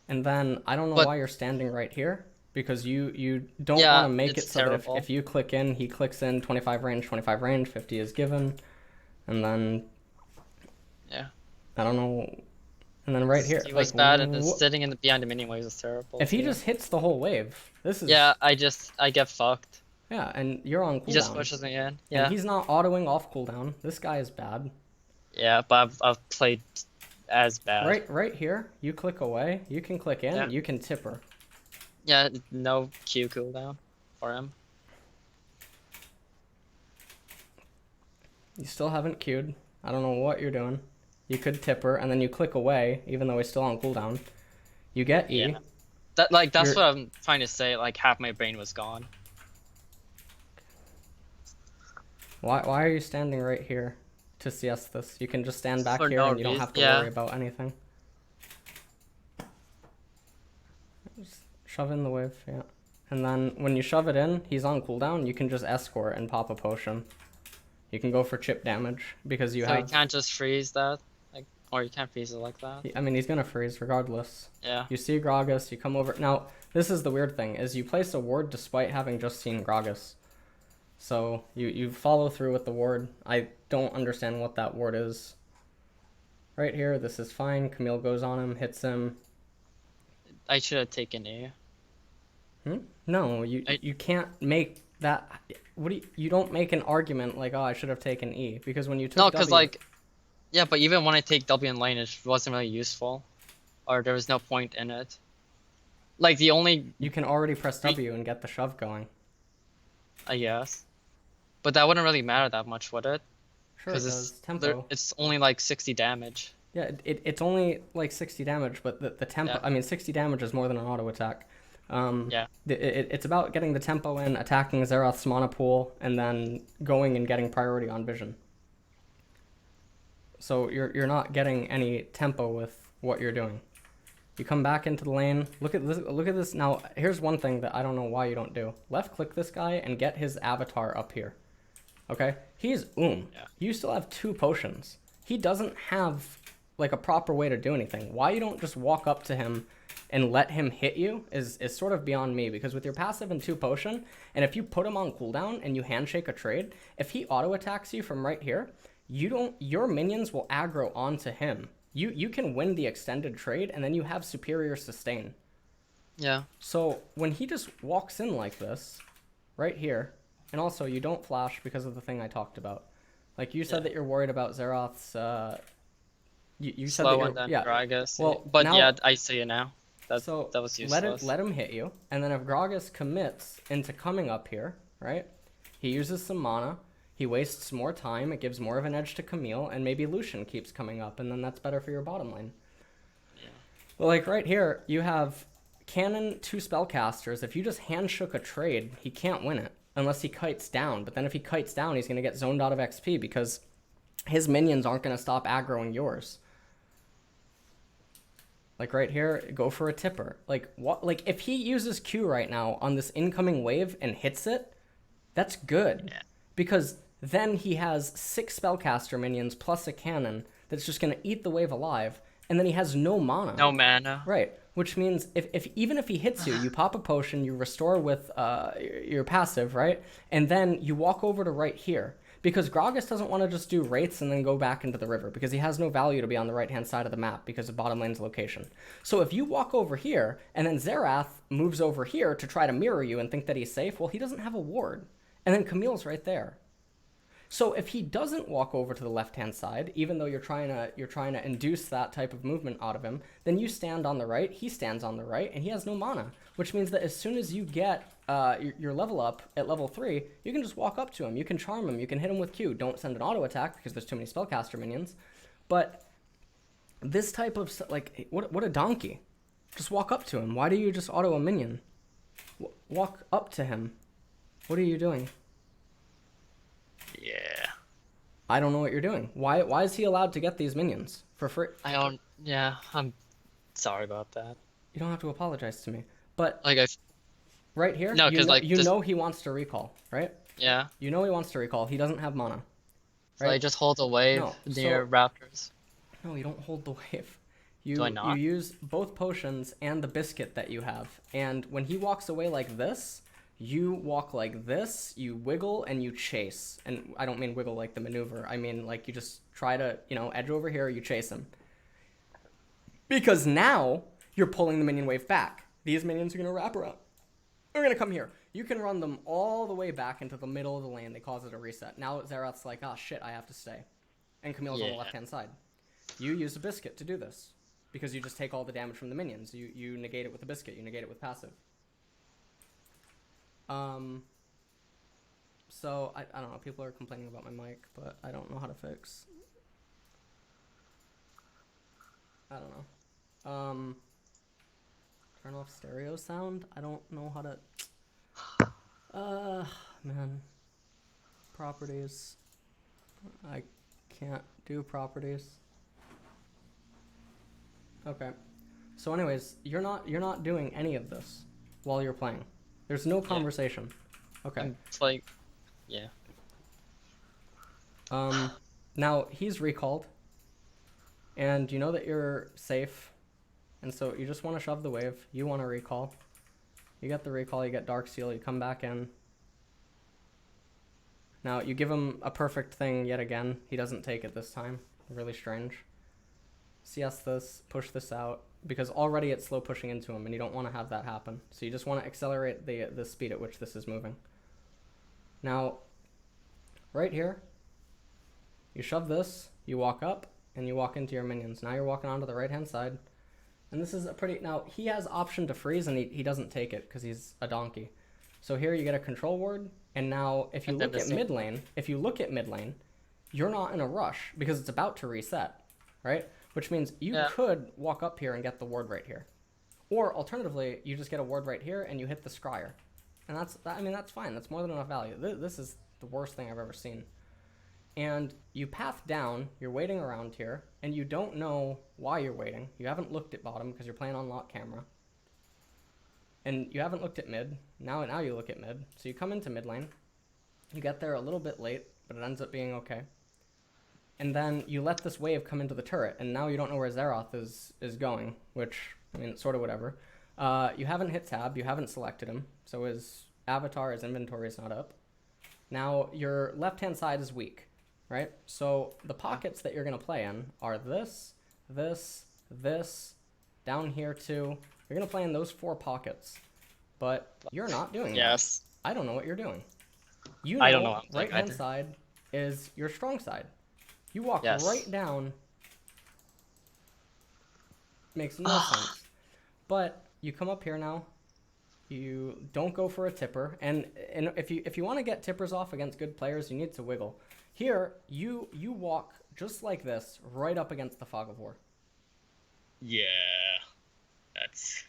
And then, I don't know why you're standing right here, because you don't want to make it it's so terrible. that if you click in, he clicks in, 25 range, 50 is given, and then... Yeah. I don't know... And then right here... He was bad, and then sitting behind the minion waves is terrible. If he just hits the whole wave, this is... Yeah, I get fucked. Yeah, and you're on cooldown. He just pushes me in. Yeah. And he's not autoing off cooldown. This guy is bad. Yeah, but I've played as bad. Right here, you click away, you can click in, you can tipper. Yeah, no Q cooldown for him. You still haven't queued. I don't know what you're doing. You could tipper, and then you click away, even though he's still on cooldown. You get E. Yeah. That's what I'm trying to say, like half my brain was gone. Why are you standing right here to CS this? You can just stand back For here no and you don't reason, have to worry about anything. Just shove in the wave, yeah. And then when you shove it in, he's on cooldown, you can just escort and pop a potion. You can go for chip damage because you So have... you can't just freeze that? Or you can't freeze it like that? I mean, he's gonna freeze regardless. Yeah. You see Gragas, you come over... Now, this is the weird thing, is you place a ward despite having just seen Gragas. So, you follow through with the ward. I don't understand what that ward is. Right here, this is fine. Camille goes on him, hits him. I should have taken E. No, you can't make that... You don't make an argument like, oh, I should have taken E. Because when you took No, because W, yeah, but even when I take W in lane, it wasn't really useful. Or there was no point in it. Like, the only... you can already press W and get the shove going. I guess. But that wouldn't really matter that much, would it? Sure, it does. Tempo. It's only like 60 damage. Yeah, it's only like 60 damage, but the tempo... Yeah. I mean, 60 damage is more than an auto attack. Yeah. It's about getting the tempo in, attacking Xerath's mana pool, and then going and getting priority on vision. So you're not getting any tempo with what you're doing. You come back into the lane. Look at this. Now, here's one thing that I don't know why you don't do. Left click this guy and get his avatar up here. Okay? He's Yeah. You still have 2 potions. He doesn't have like a proper way to do anything. Why you don't just walk up to him and let him hit you is sort of beyond me, because with your passive and 2 potion, and if you put him on cooldown and you handshake a trade, if he auto attacks you from right here, your minions will aggro onto him. You can win the extended trade, and then you have superior sustain. Yeah. So when he just walks in like this, right here, and also you don't flash because of the thing I talked about. Like you said that you're worried about Xerath's. You said Slow that and then yeah. Gragas. Well, but now, yeah, I see it now. That was useless. let him hit you, and then if Gragas commits into coming up here, right? He uses some mana. He wastes more time, it gives more of an edge to Camille, and maybe Lucian keeps coming up, and then that's better for your bottom lane. Yeah. Well, like right here, you have Cannon, 2 spellcasters. If you just handshook a trade, he can't win it, unless he kites down. But then if he kites down, he's going to get zoned out of XP, because his minions aren't going to stop aggroing yours. Like right here, go for a tipper. Like what? Like if he uses Q right now on this incoming wave and hits it, that's good. Yeah. Because then he has 6 spellcaster minions plus a cannon that's just going to eat the wave alive, and then he has no mana. No mana. Right. which means if even if he hits you, you pop a potion, you restore with your passive, right? And then you walk over to right here. Because Gragas doesn't want to just do wraiths and then go back into the river, because he has no value to be on the right-hand side of the map because of bottom lane's location. So if you walk over here, and then Xerath moves over here to try to mirror you and think that he's safe, well, he doesn't have a ward. And then Camille's right there. So if he doesn't walk over to the left-hand side, even though you're trying to induce that type of movement out of him, then you stand on the right, he stands on the right, and he has no mana. Which means that as soon as you get your level up at level 3, you can just walk up to him, you can charm him, you can hit him with Q. Don't send an auto attack because there's too many spellcaster minions. But this type of, like, what a donkey. Just walk up to him. Why do you just auto a minion? Walk up to him. What are you doing? Yeah. I don't know what you're doing. Why is he allowed to get these minions for free? I don't. Yeah, I'm sorry about that. You don't have to apologize to me. But Like I. right here, No, because like you know he wants to recall, right? Yeah. You know he wants to recall. He doesn't have mana. So I just hold a wave No, near Raptors. No, you don't hold the wave. You Do I not? You use both potions and the biscuit that you have. And when he walks away like this, you walk like this, you wiggle, and you chase. And I don't mean wiggle like the maneuver. I mean like you just try to, edge over here, you chase him. Because now you're pulling the minion wave back. These minions are going to wrap around. They're going to come here. You can run them all the way back into the middle of the lane. They cause it a reset. Now Xerath's like, oh shit, I have to stay. And Camille's on the left-hand side. You use a biscuit to do this. Because you just take all the damage from the minions. You negate it with a biscuit. You negate it with passive. So, I don't know. People are complaining about my mic, but I don't know how to fix. I don't know. Turn off stereo sound? I don't know how to... man. Properties. I can't do properties. Okay. So anyways, you're not doing any of this while you're playing. There's no conversation. Okay. It's like, yeah. Now he's recalled. And you know that you're safe. And so you just want to shove the wave. You want to recall. You get the recall, you get Dark Seal, you come back in. Now you give him a perfect thing yet again. He doesn't take it this time. Really strange. CS this, push this out, because already it's slow pushing into him and you don't want to have that happen. So you just want to accelerate the speed at which this is moving. Now, right here, you shove this, you walk up, and you walk into your minions. Now you're walking onto the right-hand side. And this is a pretty... Now, he has option to freeze, and he doesn't take it because he's a donkey. So here you get a control ward, and now if you look at mid lane, you're not in a rush because it's about to reset, right? Which means you could walk up here and get the ward right here. Or alternatively, you just get a ward right here and you hit the scryer. And that's fine. That's more than enough value. This is the worst thing I've ever seen. And you path down, you're waiting around here, and you don't know why you're waiting. You haven't looked at bottom because you're playing on lock camera. And you haven't looked at mid. Now you look at mid. So you come into mid lane. You get there a little bit late, but it ends up being okay. And then you let this wave come into the turret, and now you don't know where Xerath is going, which, I mean, sort of whatever. You haven't hit tab, you haven't selected him, so his avatar, his inventory is not up. Now, your left-hand side is weak, right? So the pockets that you're going to play in are this, down here too. You're going to play in those 4 pockets, but you're not doing Yes. that. I don't know what you're doing. You know, I don't know. right-hand side is your strong side. You walk right down. Makes no sense. But you come up here now. You don't go for a tipper. And if you want to get tippers off against good players, you need to wiggle. Here, you walk just like this, right up against the Fog of War. Yeah. That's...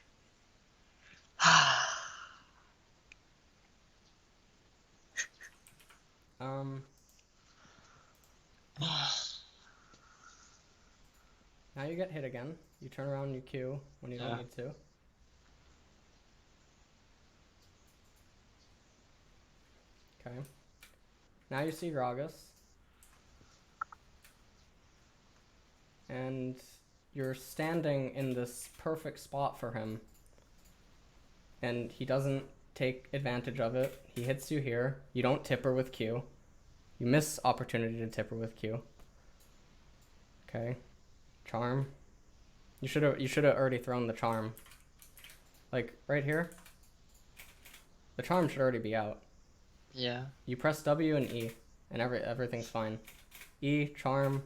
Now you get hit again. You turn around and you Q when you don't need to. Okay. Now you see Gragas. And you're standing in this perfect spot for him, and he doesn't take advantage of it. He hits you here. You don't tipper with Q. You miss opportunity to tipper with Q. Okay. Charm. You should have already thrown the charm. Like right here. The charm should already be out. Yeah. You press W and E, and everything's fine. E, charm.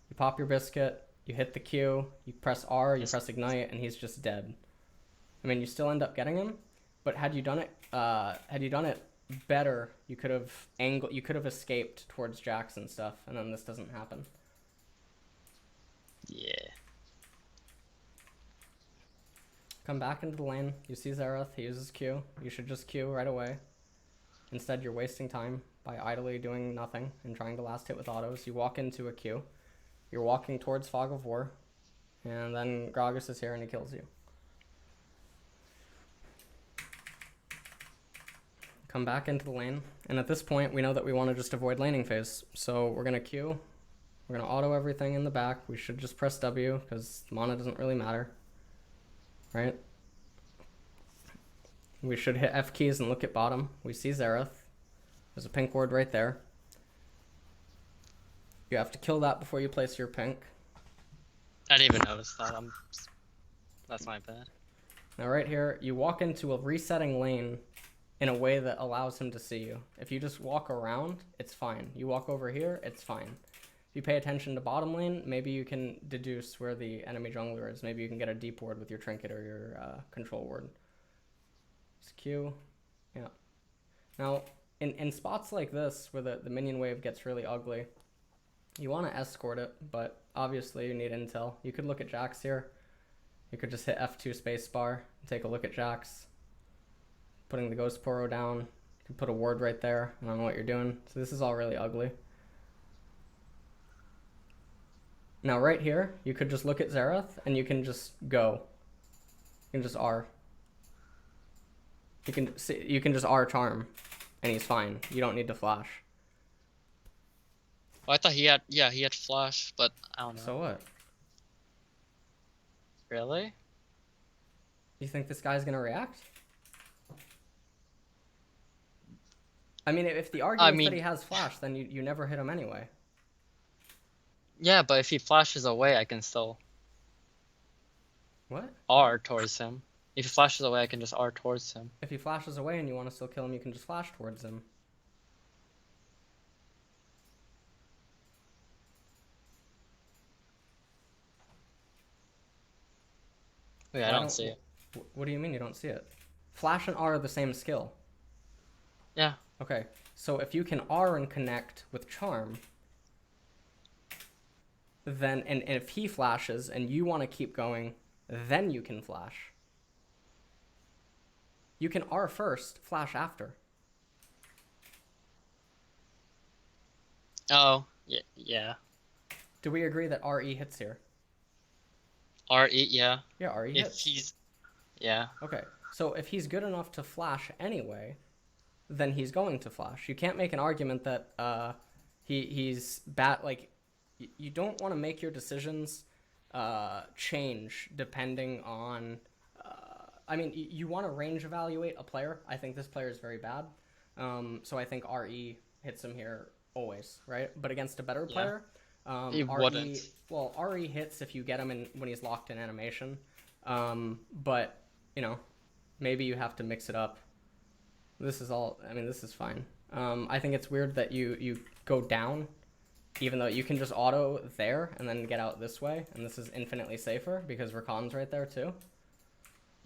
You pop your biscuit. You hit the Q. You press R. You press ignite, and he's just dead. I mean, you still end up getting him, but had you done it better, you could have escaped towards Jax and stuff, and then this doesn't happen. Yeah. Come back into the lane. You see Xerath. He uses Q. You should just Q right away. Instead, you're wasting time by idly doing nothing and trying to last hit with autos. You walk into a Q. You're walking towards Fog of War, and then Gragas is here and he kills you. Come back into the lane, and at this point, we know that we want to just avoid laning phase. So we're gonna Q. We're gonna auto everything in the back. We should just press W because mana doesn't really matter, right? We should hit F keys and look at bottom. We see Xerath. There's a pink ward right there. You have to kill that before you place your pink. I didn't even notice that. That's my bad. Now right here, you walk into a resetting lane in a way that allows him to see you. If you just walk around, it's fine. You walk over here, it's fine. If you pay attention to bottom lane, maybe you can deduce where the enemy jungler is. Maybe you can get a deep ward with your trinket or your control ward. It's Q. Yeah. Now, in spots like this, where the minion wave gets really ugly, you want to escort it, but obviously you need intel. You could look at Jax here. You could just hit F2 spacebar and take a look at Jax. Putting the Ghost Poro down. You could put a ward right there. I don't know what you're doing. So this is all really ugly. Now right here, you could just look at Xerath and you can just go. You can just R. You can just R charm, and he's fine. You don't need to flash. Well, I thought he had flash, but I don't know. So what? Really? You think this guy's gonna react? I mean, if the argument that he has flash, then you never hit him anyway. Yeah, but if he flashes away, I can still What? R towards him. If he flashes away, I can just R towards him. If he flashes away and you want to still kill him, you can just flash towards him. Wait, I don't see it. What do you mean you don't see it? Flash and R are the same skill. Yeah. Okay, so if you can R and connect with charm, then and if he flashes and you want to keep going, then you can flash. You can R first, flash after. Oh, yeah. Do we agree that RE hits here? R8, yeah. Yeah, RE If hits. he's... Yeah. Okay, so if he's good enough to flash anyway, then he's going to flash. You can't make an argument that he's bad. Like, you don't want to make your decisions change depending on... I mean, you want to range evaluate a player. I think this player is very bad. So I think RE hits him here always, right? But against a better player, he wouldn't. Well, RE hits if you get him in when he's locked in animation. But, you know, maybe you have to mix it up. This is all, I mean, this is fine. I think it's weird that you go down, even though you can just auto there and then get out this way. And this is infinitely safer because Rakan's right there too.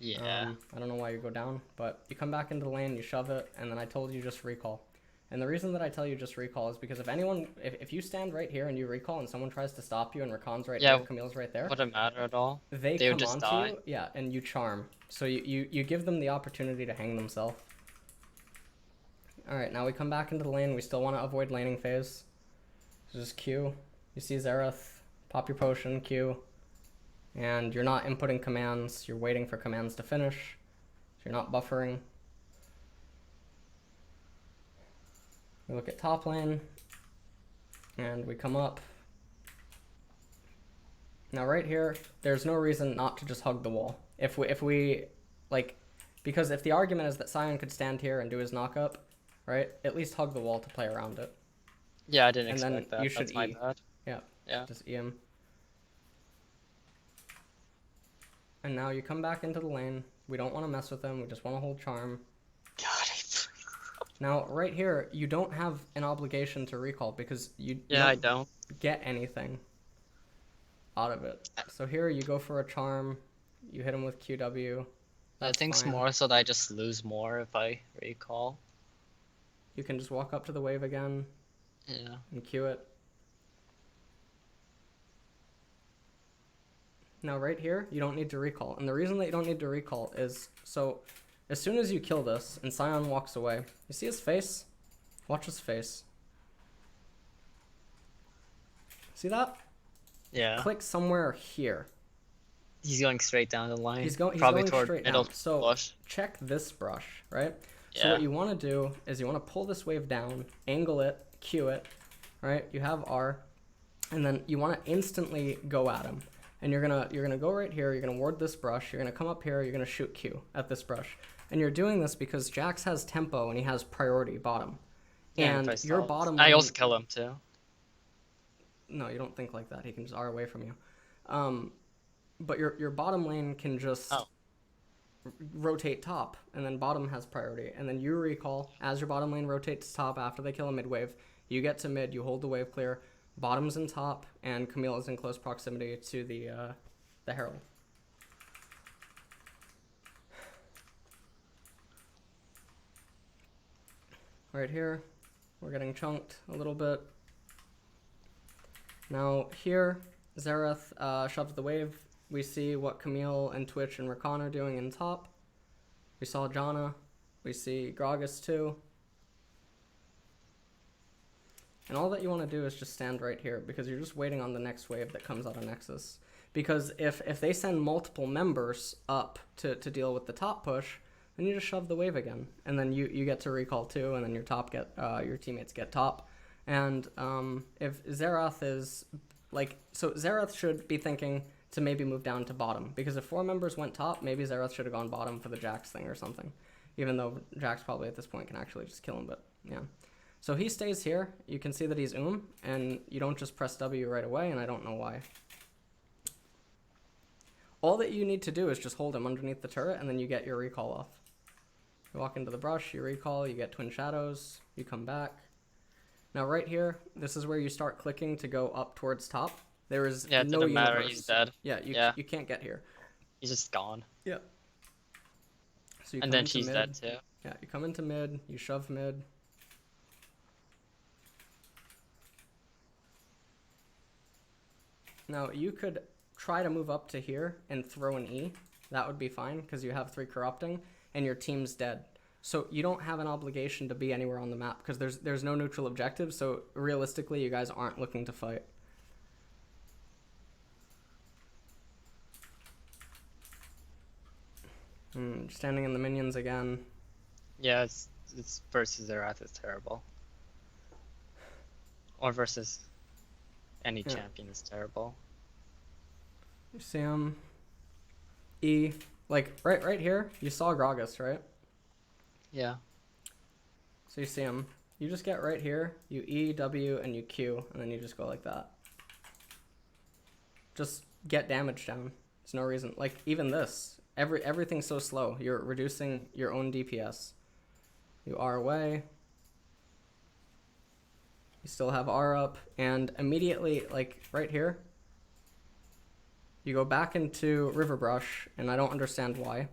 Yeah. I don't know why you go down, but you come back into the lane, you shove it, and then I told you just recall. And the reason that I tell you just recall is because if you stand right here and you recall and someone tries to stop you and Rakan's right there, Camille's right there, wouldn't matter at all. they would come just onto die. you, yeah, and you charm. So you give them the opportunity to hang themselves. Alright, now we come back into the lane. We still want to avoid laning phase. So just Q. You see Xerath, pop your potion, Q. And you're not inputting commands, you're waiting for commands to finish. So you're not buffering. We look at top lane, and we come up. Now right here, there's no reason not to just hug the wall. If we like, because if the argument is that Sion could stand here and do his knock up, right? At least hug the wall to play around it. Yeah, I didn't And then expect that. you should That's my E. bad. Yeah. Yeah. Just E him. And now you come back into the lane. We don't want to mess with him. We just want to hold charm. God, Now, right here, you don't have an obligation to recall because you yeah, I don't. get anything out of it. So here you go for a charm. You hit him with QW. I That's think it's fine. more so that I just lose more if I recall. You can just walk up to the wave again Yeah. and Q it. Now right here, you don't need to recall. And the reason that you don't need to recall is, so as soon as you kill this and Sion walks away, you see his face? Watch his face. See that? Yeah. Click somewhere here. He's going straight down the line. He's going probably going toward straight middle down. So flush. check this brush, right? So Yeah. what you want to do is you want to pull this wave down, angle it, Q it, right? You have R, and then you want to instantly go at him. And you're gonna go right here. You're gonna ward this brush. You're gonna come up here. You're gonna shoot Q at this brush. And you're doing this because Jax has tempo and he has priority bottom. Yeah, And if I your stall. bottom I lane- also kill him too. No, you don't think like that. He can just R away from you. But your bottom lane can just Oh. rotate top, and then bottom has priority. And then you recall as your bottom lane rotates top after they kill a mid wave. You get to mid, you hold the wave clear. Bottom's in top, and Camille is in close proximity to the Herald. Right here, we're getting chunked a little bit. Now here, Xerath shoves the wave. We see what Camille and Twitch and Rakan are doing in top. We saw Janna. We see Gragas too. And all that you want to do is just stand right here because you're just waiting on the next wave that comes out of Nexus. Because if they send multiple members up to deal with the top push, then you just shove the wave again. And then you get to recall too, and then your teammates get top. And if Xerath is so Xerath should be thinking to maybe move down to bottom, because if 4 members went top, maybe Xerath should have gone bottom for the Jax thing or something, even though Jax probably at this point can actually just kill him, but yeah. So he stays here. You can see that he's and you don't just press W right away, and I don't know why. All that you need to do is just hold him underneath the turret, and then you get your recall off. You walk into the brush, you recall, you get Twin Shadows, you come back. Now right here, this is where you start clicking to go up towards top. There is Yeah, it no didn't matter. universe. He's dead. Yeah, you can't get here. He's just gone. Yeah. So you And come then into she's mid. dead too. Yeah, you come into mid, you shove mid. Now you could try to move up to here and throw an E. That would be fine because you have 3 corrupting and your team's dead. So you don't have an obligation to be anywhere on the map because there's no neutral objective. So realistically, you guys aren't looking to fight. Standing in the minions again. Yeah, it's versus Xerath is terrible. Or versus any Yeah. champion is terrible. You see him. E. Like, right here, you saw Gragas, right? Yeah. So you see him. You just get right here, you E, W, and you Q, and then you just go like that. Just get damage down. There's no reason. Like, even this. Everything's so slow. You're reducing your own DPS. You R away. You still have R up, and immediately, like, right here, you go back into River Brush, and I don't understand why.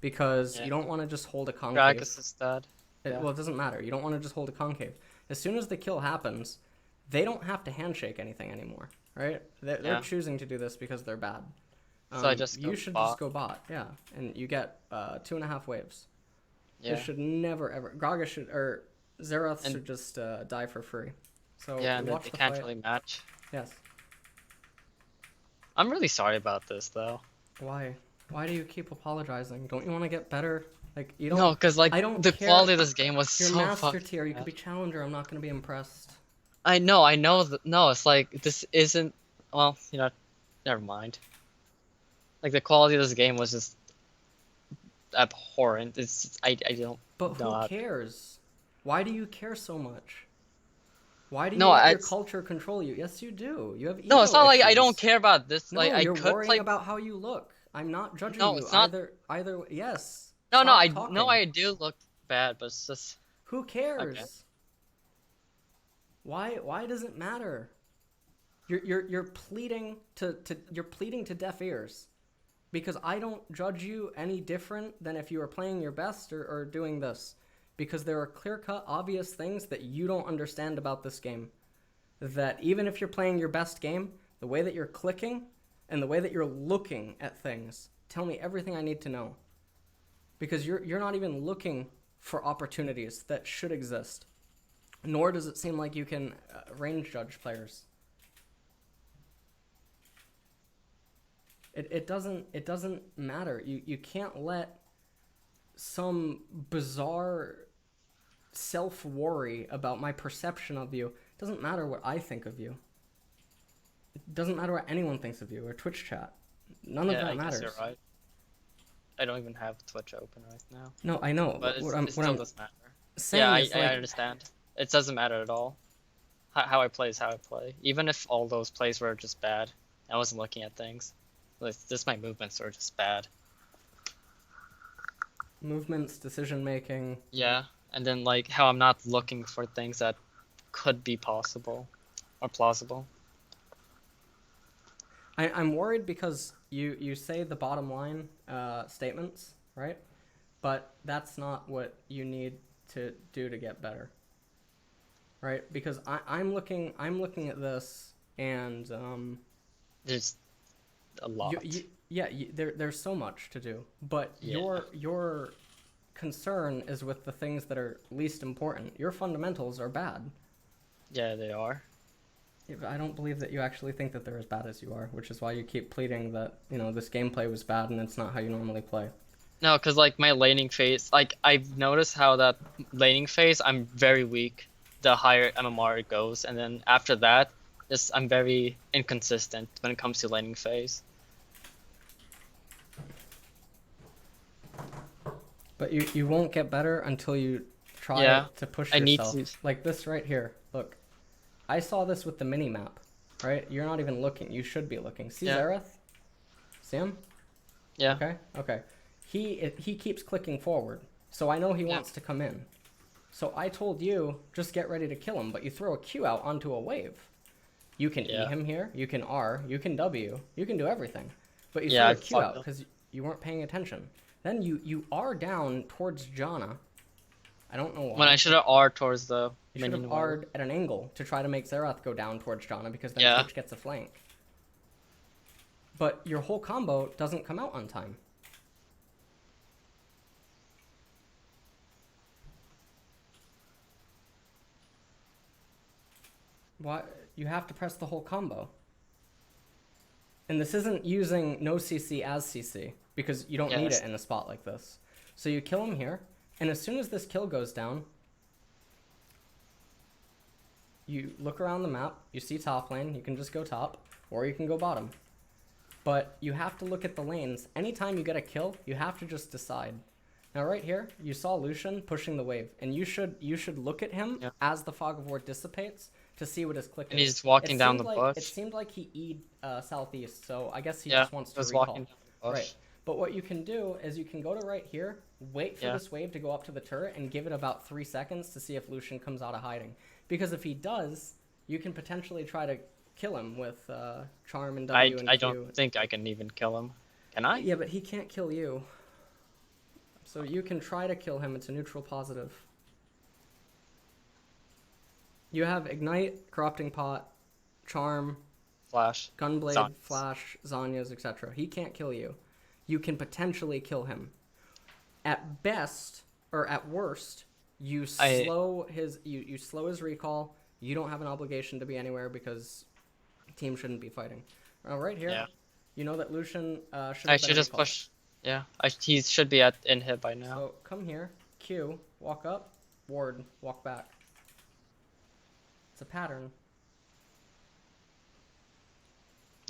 Because Yeah. you don't want to just hold a concave. Gragas is dead. Yeah. Well, it doesn't matter. You don't want to just hold a concave. As soon as the kill happens, they don't have to handshake anything anymore, right? They're Yeah. choosing to do this because they're bad. So I just you go should bot. just go bot, yeah, and you get 2.5 waves. Yeah. It should never ever. Gragas should or Xerath And- should just die for free. So Yeah, and watch they the can't fight. really match. Yes. I'm really sorry about this though. Why? Why do you keep apologizing? Don't you want to get better? Like you don't. No, because like I don't the care. quality of this game was You're so master fucking tier. You bad. could be challenger. I'm not gonna be impressed. I know. No, it's like this isn't. Well, never mind. Like the quality of this game was just abhorrent. I don't But know. who cares? Why do you care so much? Why do you No, let your it's culture control you? Yes, you do. You have no, it's ego not like I issues. don't care about this. Like No, I you're could worrying play. about how you look. I'm not judging No, you it's not. either. Yes. No, no, Stop I know talking. I do look bad, but it's just Who okay. cares? Why does it matter? You're pleading you're pleading to deaf ears. Because I don't judge you any different than if you were playing your best or doing this. Because there are clear-cut, obvious things that you don't understand about this game. That even if you're playing your best game, the way that you're clicking and the way that you're looking at things tell me everything I need to know. Because you're not even looking for opportunities that should exist. Nor does it seem like you can range judge players. It doesn't matter. You can't let some bizarre self worry about my perception of you. It doesn't matter what I think of you. It doesn't matter what anyone thinks of you or Twitch chat. None of Yeah, that I guess matters. you're right. I don't even have Twitch open right now, No, I know. but it What still I'm doesn't matter. Yeah, saying is I like understand. It doesn't matter at all. How I play is how I play. Even if all those plays were just bad, I wasn't looking at things. Like, just my movements are just bad. movements, decision making. Yeah, and then like how I'm not looking for things that could be possible or plausible. I'm worried because you say the bottom line statements, right? But that's not what you need to do to get better, right? Because I'm looking at this and There's a lot. there's so much to do, but Yeah. your concern is with the things that are least important. Your fundamentals are bad. Yeah, they are. Yeah, but I don't believe that you actually think that they're as bad as you are, which is why you keep pleading that, this gameplay was bad and it's not how you normally play. No, because like my laning phase, like I've noticed how that laning phase, I'm very weak the higher MMR it goes, and then after that, just I'm very inconsistent when it comes to laning phase. But you won't get better until you try Yeah, to push I need yourself. to. Like this right here. Look. I saw this with the mini map, right? You're not even looking. You should be looking. See Yeah. Zareth? See him? Yeah. Okay. He keeps clicking forward, so I know he wants to come in. So I told you, just get ready to kill him, but you throw a Q out onto a wave. You can E him here, you can R, you can W, you can do everything. But you throw a Q out because you weren't paying attention. Then you R down towards Janna. I don't know why. When I should have R towards the You should have R'd at an angle to try to make Xerath go down towards Janna because then Twitch gets a flank. But your whole combo doesn't come out on time. Why? You have to press the whole combo. And this isn't using no CC as CC, because you don't need it in a spot like this. So you kill him here, and as soon as this kill goes down, you look around the map, you see top lane, you can just go top, or you can go bottom. But you have to look at the lanes. Anytime you get a kill, you have to just decide. Now right here, you saw Lucian pushing the wave, and you should look at him as the fog of war dissipates to see what his click is. And he's walking down the bush. It seemed like he E'd southeast, so I guess he just wants to recall. Walking down the bush. Right. But what you can do is you can go to right here, wait for this wave to go up to the turret, and give it about 3 seconds to see if Lucian comes out of hiding. Because if he does, you can potentially try to kill him with Charm and W and I Q. don't think I can even kill him. Can I? Yeah, but he can't kill you. So you can try to kill him. It's a neutral positive. You have Ignite, Corrupting Pot, Charm, Flash, Gunblade, Zanyas. Flash, Zanyas, etc. He can't kill you. You can potentially kill him. At best, or at worst, you slow his you slow his recall. You don't have an obligation to be anywhere because the team shouldn't be fighting. Right here, you know that Lucian should. I should just push. Yeah, he should be at inhib by now. So come here, Q, walk up, ward, walk back. It's a pattern.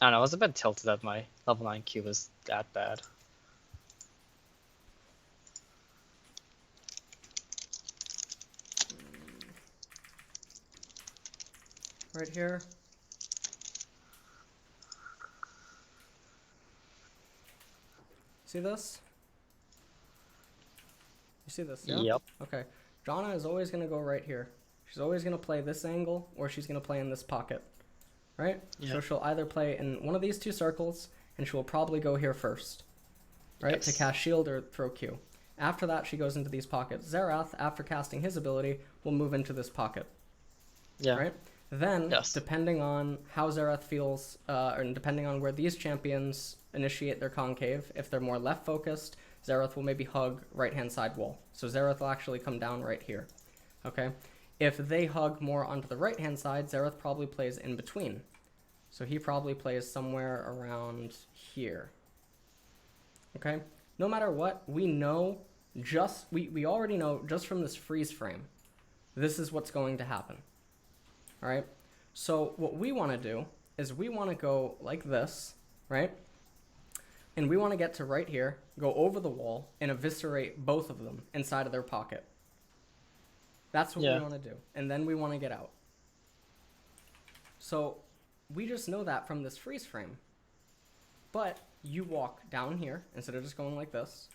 I don't know, I was a bit tilted that my level 9 Q was that bad. Right here. See this? You see this, yeah? Yep. Okay. Jonna is always going to go right here. She's always going to play this angle, or she's going to play in this pocket. Right? Yeah. So she'll either play in one of these two circles, and she will probably go here first. Right? Yes. To cast shield or throw Q. After that, she goes into these pockets. Xerath, after casting his ability, will move into this pocket. Yeah. Right? Then, Yes. depending on how Xerath feels, and depending on where these champions initiate their concave, if they're more left focused, Xerath will maybe hug right-hand side wall. So Xerath will actually come down right here. Okay? If they hug more onto the right-hand side, Xerath probably plays in between. So he probably plays somewhere around here. Okay? No matter what, we know we already know just from this freeze frame, this is what's going to happen. All right? So what we want to do is we want to go like this, right? And we want to get to right here, go over the wall, and eviscerate both of them inside of their pocket. That's what we want to do. And then we want to get out. So we just know that from this freeze frame. But you walk down here instead of just going like this.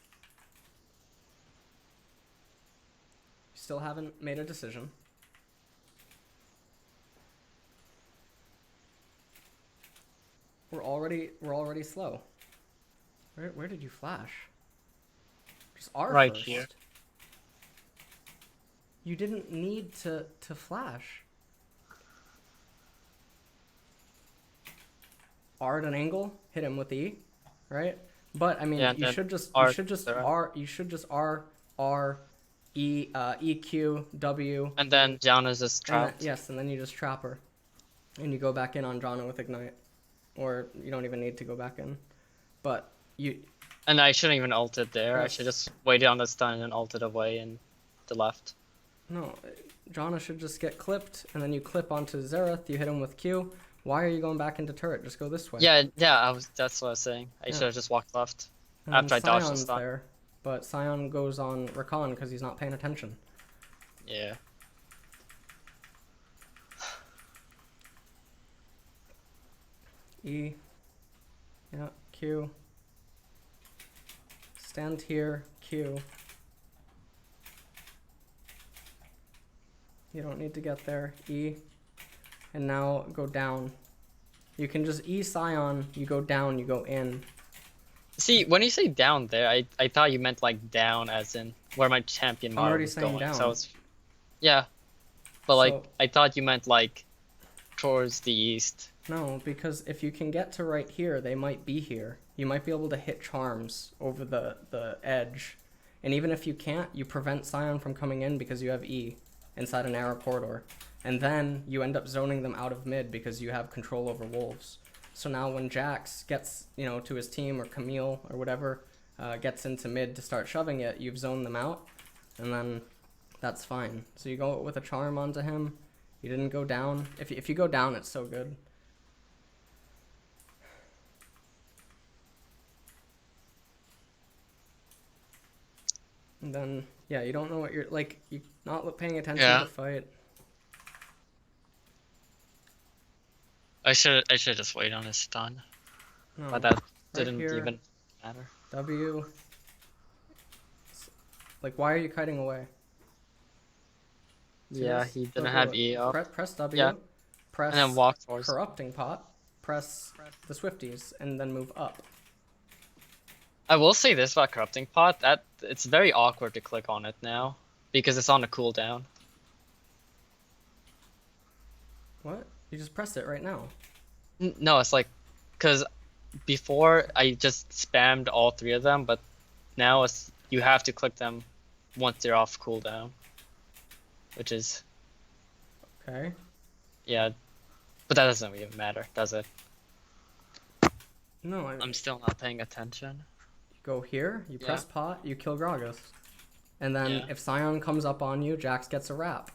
You still haven't made a decision. We're already slow. Where did you flash? Just R Right first. here. You didn't need to flash. R at an angle, hit him with E, right? But I mean, Yeah, you then should just R, E Q W. And then Gianna's just And trapped. yes, and then you just trap her, and you go back in on Jonna with ignite, or you don't even need to go back in, but you. And I shouldn't even ult it there. I Yes. should just waited on the stun and ulted away in the left. No, Jonna should just get clipped, and then you clip onto Xerath, you hit him with Q. Why are you going back into turret? Just go this way. Yeah, that's what I was saying. I should have just walked left And after I dodged the Sion's stun. there, but Sion goes on Rakan because he's not paying attention. Yeah. E. Yeah, Q. Stand here, Q. You don't need to get there, E. And now go down. You can just E Sion, you go down, you go in. See, when you say down there, I thought you meant like down as in where my champion I'm model already was saying going. down. So it's, yeah. But like, So- I thought you meant like towards the east. No, because if you can get to right here, they might be here. You might be able to hit charms over the edge. And even if you can't, you prevent Sion from coming in because you have E inside a narrow corridor. And then you end up zoning them out of mid because you have control over wolves. So now when Jax gets, to his team, or Camille or whatever, gets into mid to start shoving it, you've zoned them out, and then that's fine. So you go with a charm onto him. You didn't go down. If you go down, it's so good. And then, yeah, you don't know what you're, like, you're not paying attention Yeah. to the fight. I should just wait on his stun. No. But that didn't here. even matter. W. Like, why are you kiting away? See Yeah, this? he Look, didn't look, have look. E up. Press W. Yeah. Press And then walk towards. Corrupting Pot. Press the Swifties, and then move up. I will say this about Corrupting Pot, that it's very awkward to click on it now because it's on a cooldown. What? You just press it right now. No, it's like, because before I just spammed all three of them, but now it's you have to click them once they're off cooldown, which is, Okay. yeah, but that doesn't even matter, does it? No, I'm still not paying attention. you go here, you Yeah. press Pot, you kill Gragas. And then Yeah. if Sion comes up on you, Jax gets a wrap.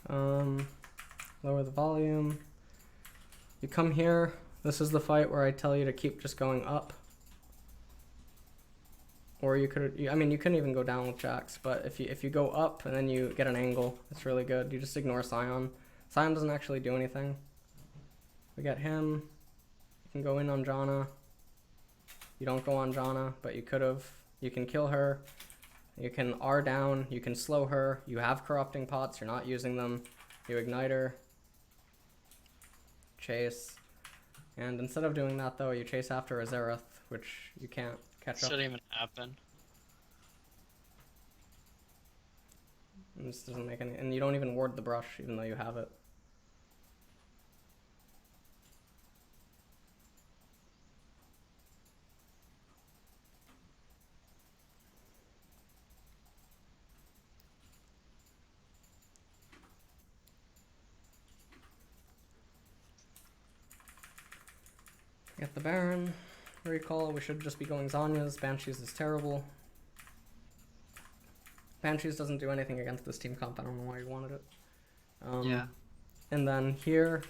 Lower the volume. You come here. This is the fight where I tell you to keep just going up. Or you could, I mean, you couldn't even go down with jacks, but if you go up and then you get an angle, it's really good. You just ignore Scion. Scion doesn't actually do anything. We get him. You can go in on Janna. You don't go on Janna, but you could have. You can kill her. You can R down. You can slow her. You have corrupting pots. You're not using them. You ignite her. Chase. And instead of doing that, though, you chase after a Zereth, which you can't catch up. Shouldn't even happen. And this doesn't make any. And you don't even ward the brush, even though you have it. Get the Baron. Recall, we should just be going Zanya's. Banshees is terrible. Banshees doesn't do anything against this team comp. I don't know why you wanted it. Yeah. And then here,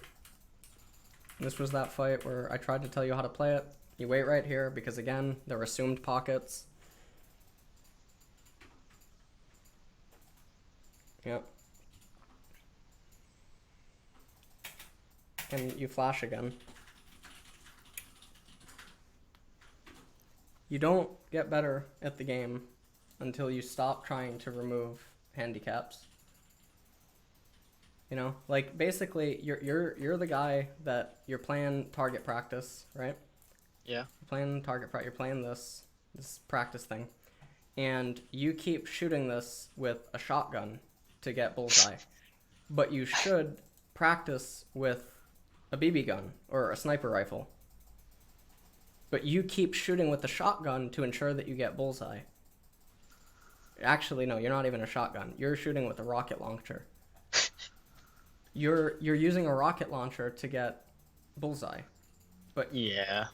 this was that fight where I tried to tell you how to play it. You wait right here because, again, they're assumed pockets. Yep. And you flash again. You don't get better at the game until you stop trying to remove handicaps. You know, like basically you're the guy that you're playing target practice, right? Yeah. You're playing target practice. You're playing this practice thing, and you keep shooting this with a shotgun to get bullseye, but you should practice with a BB gun or a sniper rifle. But you keep shooting with the shotgun to ensure that you get bullseye. Actually, no, you're not even a shotgun. You're shooting with a rocket launcher. You're using a rocket launcher to get bullseye. But Yeah.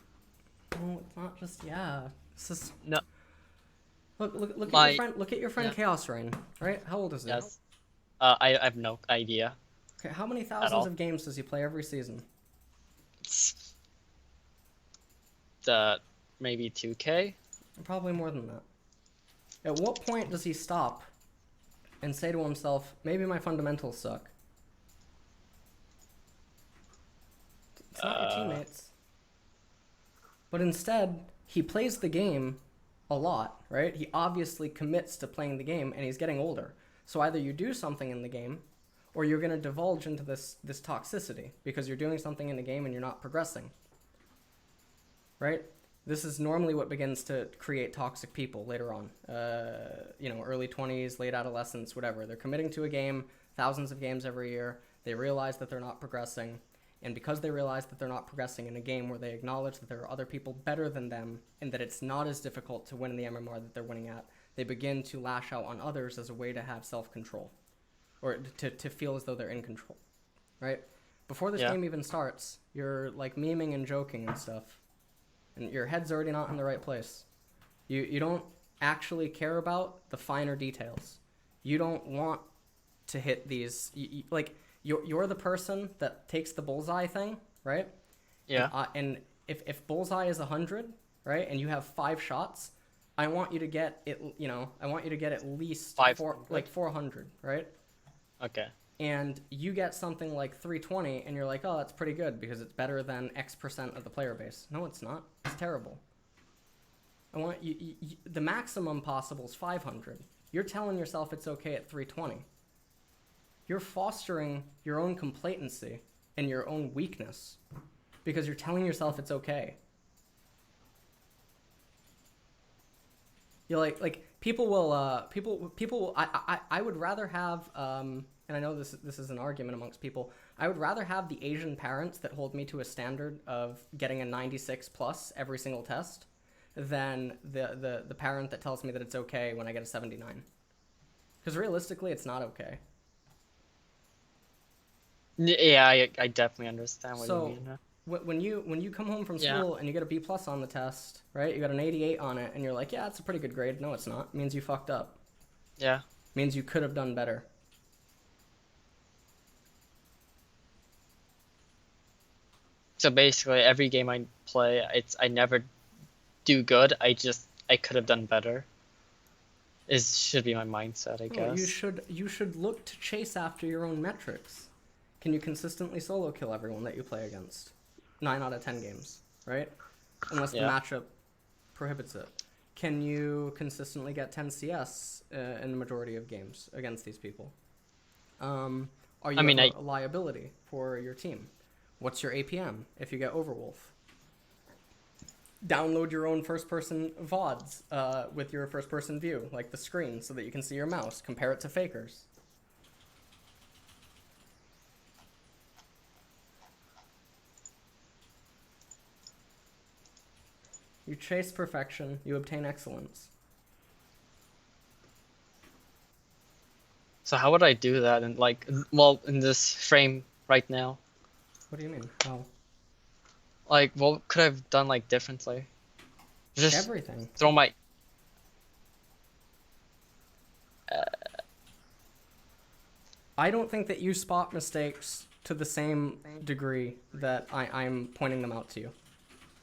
no, it's not just This is No. look My- at your friend. Look at your friend yeah. Chaos Rain. Right? How old is he? Yes. I have no idea. Okay, how many all. thousands of games does he play every season? Maybe 2K. Probably more than that. At what point does he stop and say to himself, maybe my fundamentals suck? It's not your teammates. But instead, he plays the game a lot, right? He obviously commits to playing the game, and he's getting older. So either you do something in the game, or you're going to divulge into this toxicity because you're doing something in the game and you're not progressing. Right? This is normally what begins to create toxic people later on. Early 20s, late adolescence, whatever. They're committing to a game, thousands of games every year. They realize that they're not progressing. And because they realize that they're not progressing in a game where they acknowledge that there are other people better than them and that it's not as difficult to win in the MMR that they're winning at, they begin to lash out on others as a way to have self-control. Or to feel as though they're in control. Right? Before this game even starts, you're like memeing and joking and stuff. And your head's already not in the right place. You don't actually care about the finer details. You don't want to hit these... You're the person that takes the bullseye thing, right? Yeah. And if bullseye is 100, right, and you have 5 shots, I want you to get it. I want you to get at least 400, right? Okay. And you get something like 320, and you're like, oh, that's pretty good because it's better than X% of the player base. No, it's not. It's terrible. I want you the maximum possible is 500. You're telling yourself it's okay at 320. You're fostering your own complacency and your own weakness because you're telling yourself it's okay. You're like people will I would rather have and I know this is an argument amongst people. I would rather have the Asian parents that hold me to a standard of getting a 96 plus every single test than the parent that tells me that it's okay when I get a 79. Because realistically, it's not okay. Yeah, I definitely understand what So, you mean. When you come home from school and you get a B plus on the test, right? You got an 88 on it, and you're like, yeah, that's a pretty good grade. No, it's not. It means you fucked up. Yeah. It means you could have done better. So basically, every game I play, I never do good. I could have done better. Is should be my mindset, I No, you guess. should look to chase after your own metrics. Can you consistently solo kill everyone that you play against? 9 out of 10 games, right? Unless the Yeah. matchup prohibits it. Can you consistently get 10 CS in the majority of games against these people? Are I you mean, ever a liability for your team? What's your APM if you get Overwolf? Download your own first-person VODs with your first-person view, like the screen, so that you can see your mouse. Compare it to Faker's. You chase perfection, you obtain excellence. so how would I do that? And like, well, in this frame right now, What do you mean? How? like, what could I have done like differently? Just Everything. throw my. I don't think that you spot mistakes to the same degree that I'm pointing them out to you.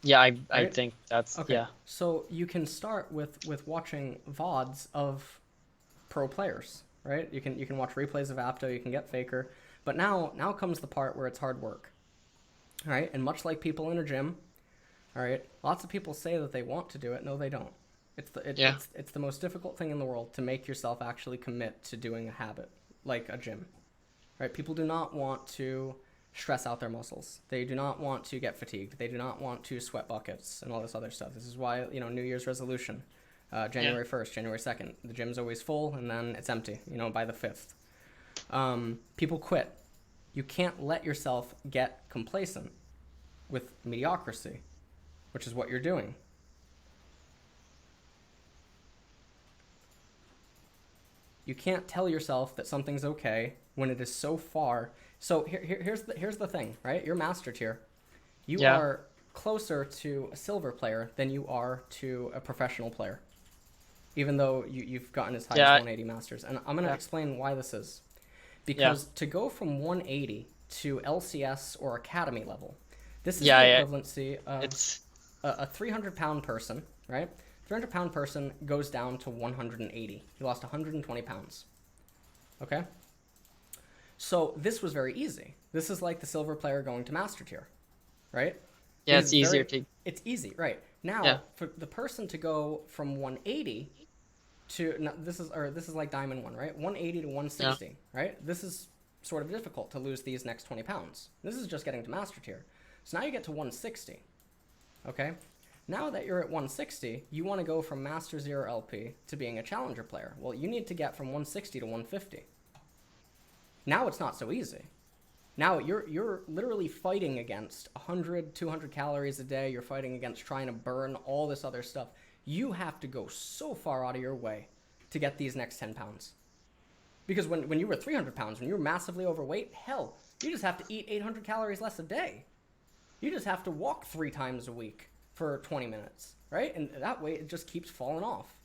Yeah, I Right? think that's Okay. yeah. So you can start with watching VODs of pro players, right? You can watch replays of Apto, you can get Faker, but now comes the part where it's hard work. All right? And much like people in a gym, all right, lots of people say that they want to do it. No, they don't. Yeah. It's the most difficult thing in the world to make yourself actually commit to doing a habit like a gym. Right? People do not want to stress out their muscles. They do not want to get fatigued. They do not want to sweat buckets and all this other stuff. This is why, New Year's resolution, January 1st, January 2nd, the gym's always full and then it's empty, by the 5th. People quit. You can't let yourself get complacent with mediocrity, which is what you're doing. You can't tell yourself that something's okay when it is so far. So here's the thing, right? You're master tier. You Yeah. are closer to a silver player than you are to a professional player, even though you've gotten as high Yeah. as 180 masters. And I'm going to Yeah. explain why this is. Because to go from 180 to LCS or academy level, this is Yeah, the yeah. equivalency of It's a 300-pound person, right? 300-pound person goes down to 180. He lost 120 pounds. Okay? So this was very easy. This is like the silver player going to master tier, right? yeah, It it's is easier very- to It's easy, right? Now, Yeah. for the person to go from 180 to no, this is like Diamond 1, right? 180 to 160, right? This is sort of difficult to lose these next 20 pounds. This is just getting to master tier. So now you get to 160. Okay? Now that you're at 160, you want to go from Master 0 LP to being a challenger player. Well, you need to get from 160 to 150. Now it's not so easy. Now you're literally fighting against 100, 200 calories a day. You're fighting against trying to burn all this other stuff. You have to go so far out of your way to get these next 10 pounds. Because when you were 300 pounds, when you were massively overweight, hell, you just have to eat 800 calories less a day. You just have to walk 3 times a week for 20 minutes, right? And that way it just keeps falling off.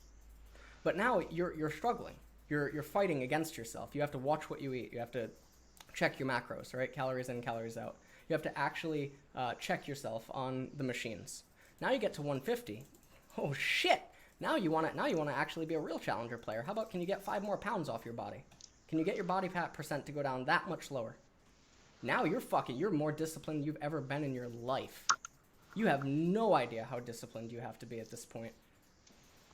But now you're struggling. You're fighting against yourself. You have to watch what you eat. You have to check your macros, right? Calories in, calories out. You have to actually check yourself on the machines. Now you get to 150. Oh shit! Now you want to actually be a real challenger player. How about, can you get 5 more pounds off your body? Can you get your body fat percent to go down that much lower? Now you're more disciplined than you've ever been in your life. You have no idea how disciplined you have to be at this point.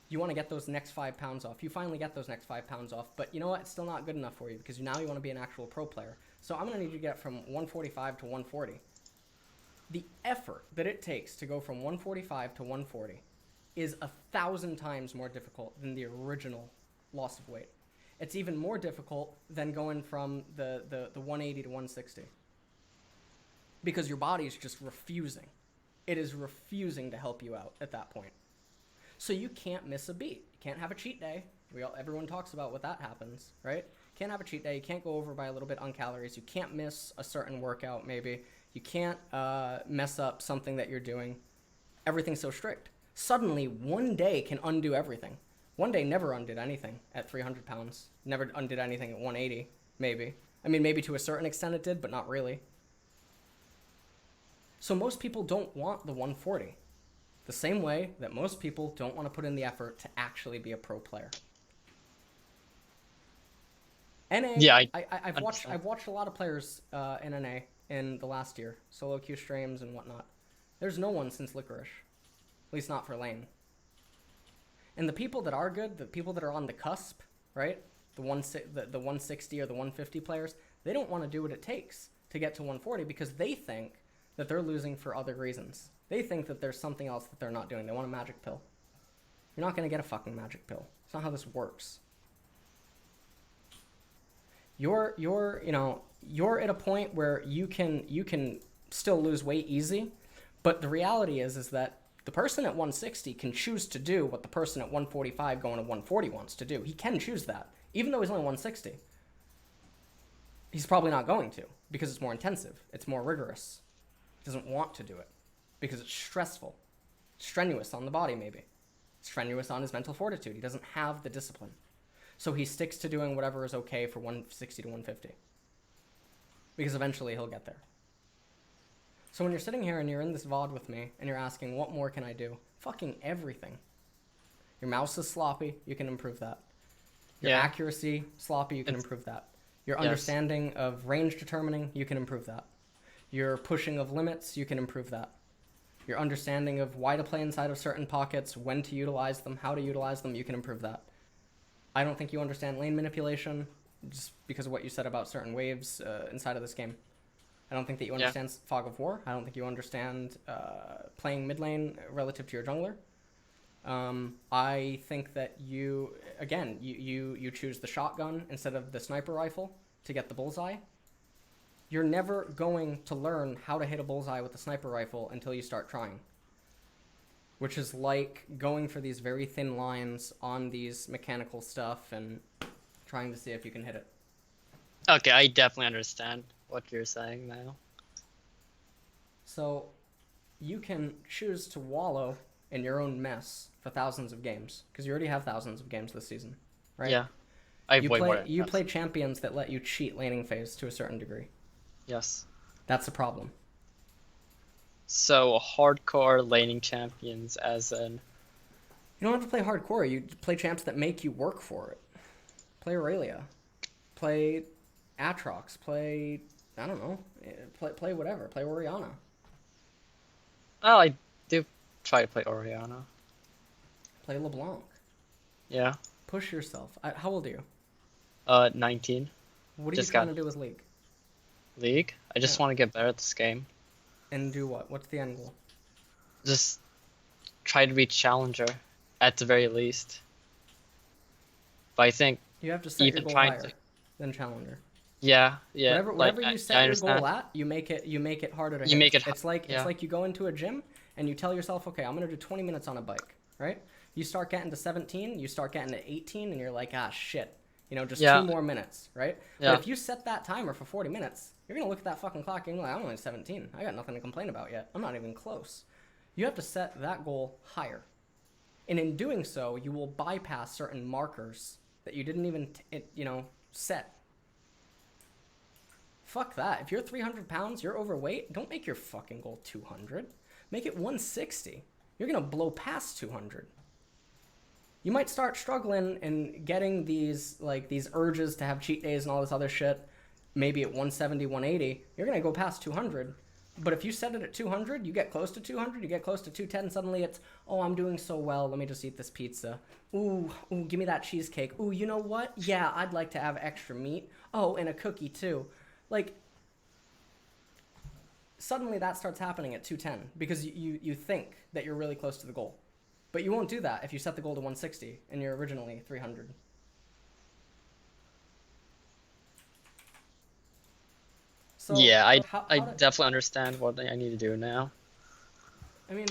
You want to get those next 5 pounds off. You finally get those next 5 pounds off, but you know what? It's still not good enough for you because now you want to be an actual pro player. So I'm going to need you to get from 145 to 140. The effort that it takes to go from 145 to 140 is 1,000 times more difficult than the original loss of weight. It's even more difficult than going from the 180 to 160. Because your body is just refusing. It is refusing to help you out at that point. So you can't miss a beat. You can't have a cheat day. Everyone talks about what that happens, right? Can't have a cheat day. You can't go over by a little bit on calories. You can't miss a certain workout, maybe. You can't mess up something that you're doing. Everything's so strict. Suddenly, one day can undo everything. One day never undid anything at 300 pounds. Never undid anything at 180, maybe. I mean, maybe to a certain extent it did, but not really. So most people don't want the 140. The same way that most people don't want to put in the effort to actually be a pro player. NA, Yeah, I've understand. watched a lot of players in NA in the last year, solo queue streams and whatnot. There's no one since Licorice, at least not for lane. And the people that are good, the people that are on the cusp, right? The 160 or the 150 players, they don't want to do what it takes to get to 140 because they think that they're losing for other reasons. They think that there's something else that they're not doing. They want a magic pill. You're not going to get a fucking magic pill. It's not how this works. You're at a point where you can still lose weight easy, but the reality is that the person at 160 can choose to do what the person at 145 going to 140 wants to do. He can choose that, even though he's only 160. He's probably not going to because it's more intensive. It's more rigorous. He doesn't want to do it because it's stressful, strenuous on the body maybe. It's strenuous on his mental fortitude. He doesn't have the discipline. So he sticks to doing whatever is okay for 160 to 150. Because eventually he'll get there. So when you're sitting here and you're in this VOD with me and you're asking, what more can I do? Fucking everything. Your mouse is sloppy, you can improve that. Your accuracy, sloppy, you can improve that. Your understanding of range determining, you can improve that. Your pushing of limits, you can improve that. Your understanding of why to play inside of certain pockets, when to utilize them, how to utilize them, you can improve that. I don't think you understand lane manipulation, just because of what you said about certain waves inside of this game. I don't think that you understand Fog of War. I don't think you understand playing mid lane relative to your jungler. I think that you choose the shotgun instead of the sniper rifle to get the bullseye. You're never going to learn how to hit a bullseye with a sniper rifle until you start trying. Which is like going for these very thin lines on these mechanical stuff and trying to see if you can hit it. Okay, I definitely understand what you're saying now. So you can choose to wallow in your own mess for thousands of games, because you already have thousands of games this season, right? Yeah, I have way more. You play champions that let you cheat laning phase to a certain degree. Yes. That's the problem. So hardcore laning champions, as in. You don't have to play hardcore. You play champs that make you work for it. Play Aurelia. Play Atrox. Play, I don't know. Play whatever. Play Orianna. Oh, I do try to play Orianna. Play LeBlanc. Yeah. Push yourself. How old are you? 19. What are you trying to do with League? League? I just want to get better at this game. And do what? What's the end goal? Just try to reach Challenger, at the very least. But I think you have to set your goal higher than Challenger. Yeah. Whatever you set your goal at, you make it harder to hit. Make it. It's like you go into a gym and you tell yourself, okay, I'm gonna do 20 minutes on a bike, right? You start getting to 17, you start getting to 18, and you're like, ah, shit. Just 2 more minutes, right? Yeah. But if you set that timer for 40 minutes, you're going to look at that fucking clock and you're like, I'm only 17. I got nothing to complain about yet. I'm not even close. You have to set that goal higher. And in doing so, you will bypass certain markers that you didn't even, set. Fuck that. If you're 300 pounds, you're overweight, don't make your fucking goal 200. Make it 160. You're going to blow past 200. You might start struggling and getting these urges to have cheat days and all this other shit, maybe at 170, 180. You're going to go past 200. But if you set it at 200, you get close to 200, you get close to 210, suddenly it's, oh, I'm doing so well, let me just eat this pizza. Ooh, give me that cheesecake. Ooh, you know what? Yeah, I'd like to have extra meat. Oh, and a cookie too. Suddenly that starts happening at 210 because you think that you're really close to the goal. But you won't do that if you set the goal to 160 and you're originally 300. So yeah, I definitely understand what I need to do now. I mean,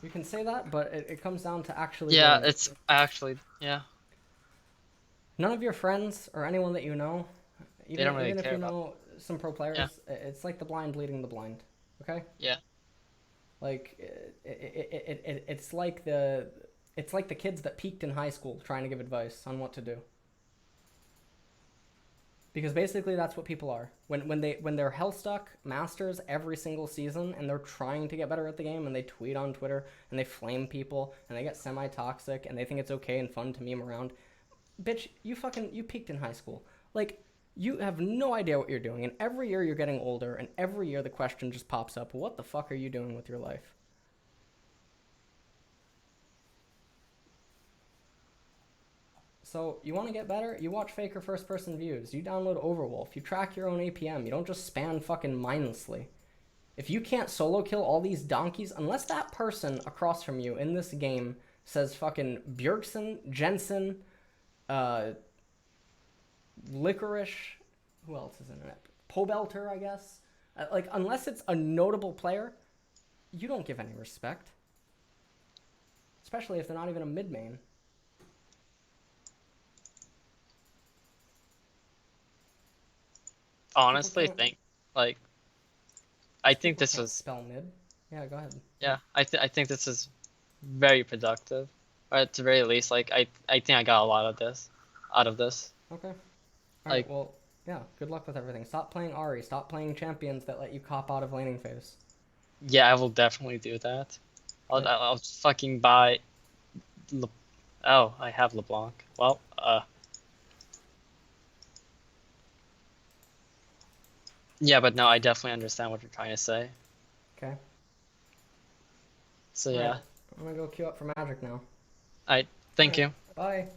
you can say that, but it comes down to actually... Yeah, it's actually, yeah. None of your friends or anyone that you know, They don't really even if care you about... know some pro players, it's like the blind leading the blind, okay? Yeah. It's like the kids that peaked in high school trying to give advice on what to do. Because basically that's what people are. When they're hell stuck masters every single season and they're trying to get better at the game and they tweet on Twitter and they flame people and they get semi toxic and they think it's okay and fun to meme around. Bitch, you peaked in high school. Like, you have no idea what you're doing, and every year you're getting older, and every year the question just pops up, what the fuck are you doing with your life? So, you want to get better? You watch Faker first person views. You download Overwolf. You track your own APM. You don't just spam fucking mindlessly. If you can't solo kill all these donkeys, unless that person across from you in this game says fucking Bjergsen, Jensen, Licorice, who else is in it? Pobelter, I guess. Like, unless it's a notable player, you don't give any respect. Especially if they're not even a mid main. Honestly, can't- think like I think People this can't was spell mid. Yeah, go ahead. yeah. I think this is very productive. Or at the very least, like I think I got a lot of this out of this. Okay. All Like- right. Well, yeah. Good luck with everything. Stop playing Ahri. Stop playing champions that let you cop out of laning phase. Yeah, I will definitely do that. I'll Yeah. I'll fucking buy. Oh, I have LeBlanc. Well, yeah, but no, I definitely understand what you're trying to say. Okay. So All yeah, right. I'm gonna go queue up for Magic now. thank you. Bye.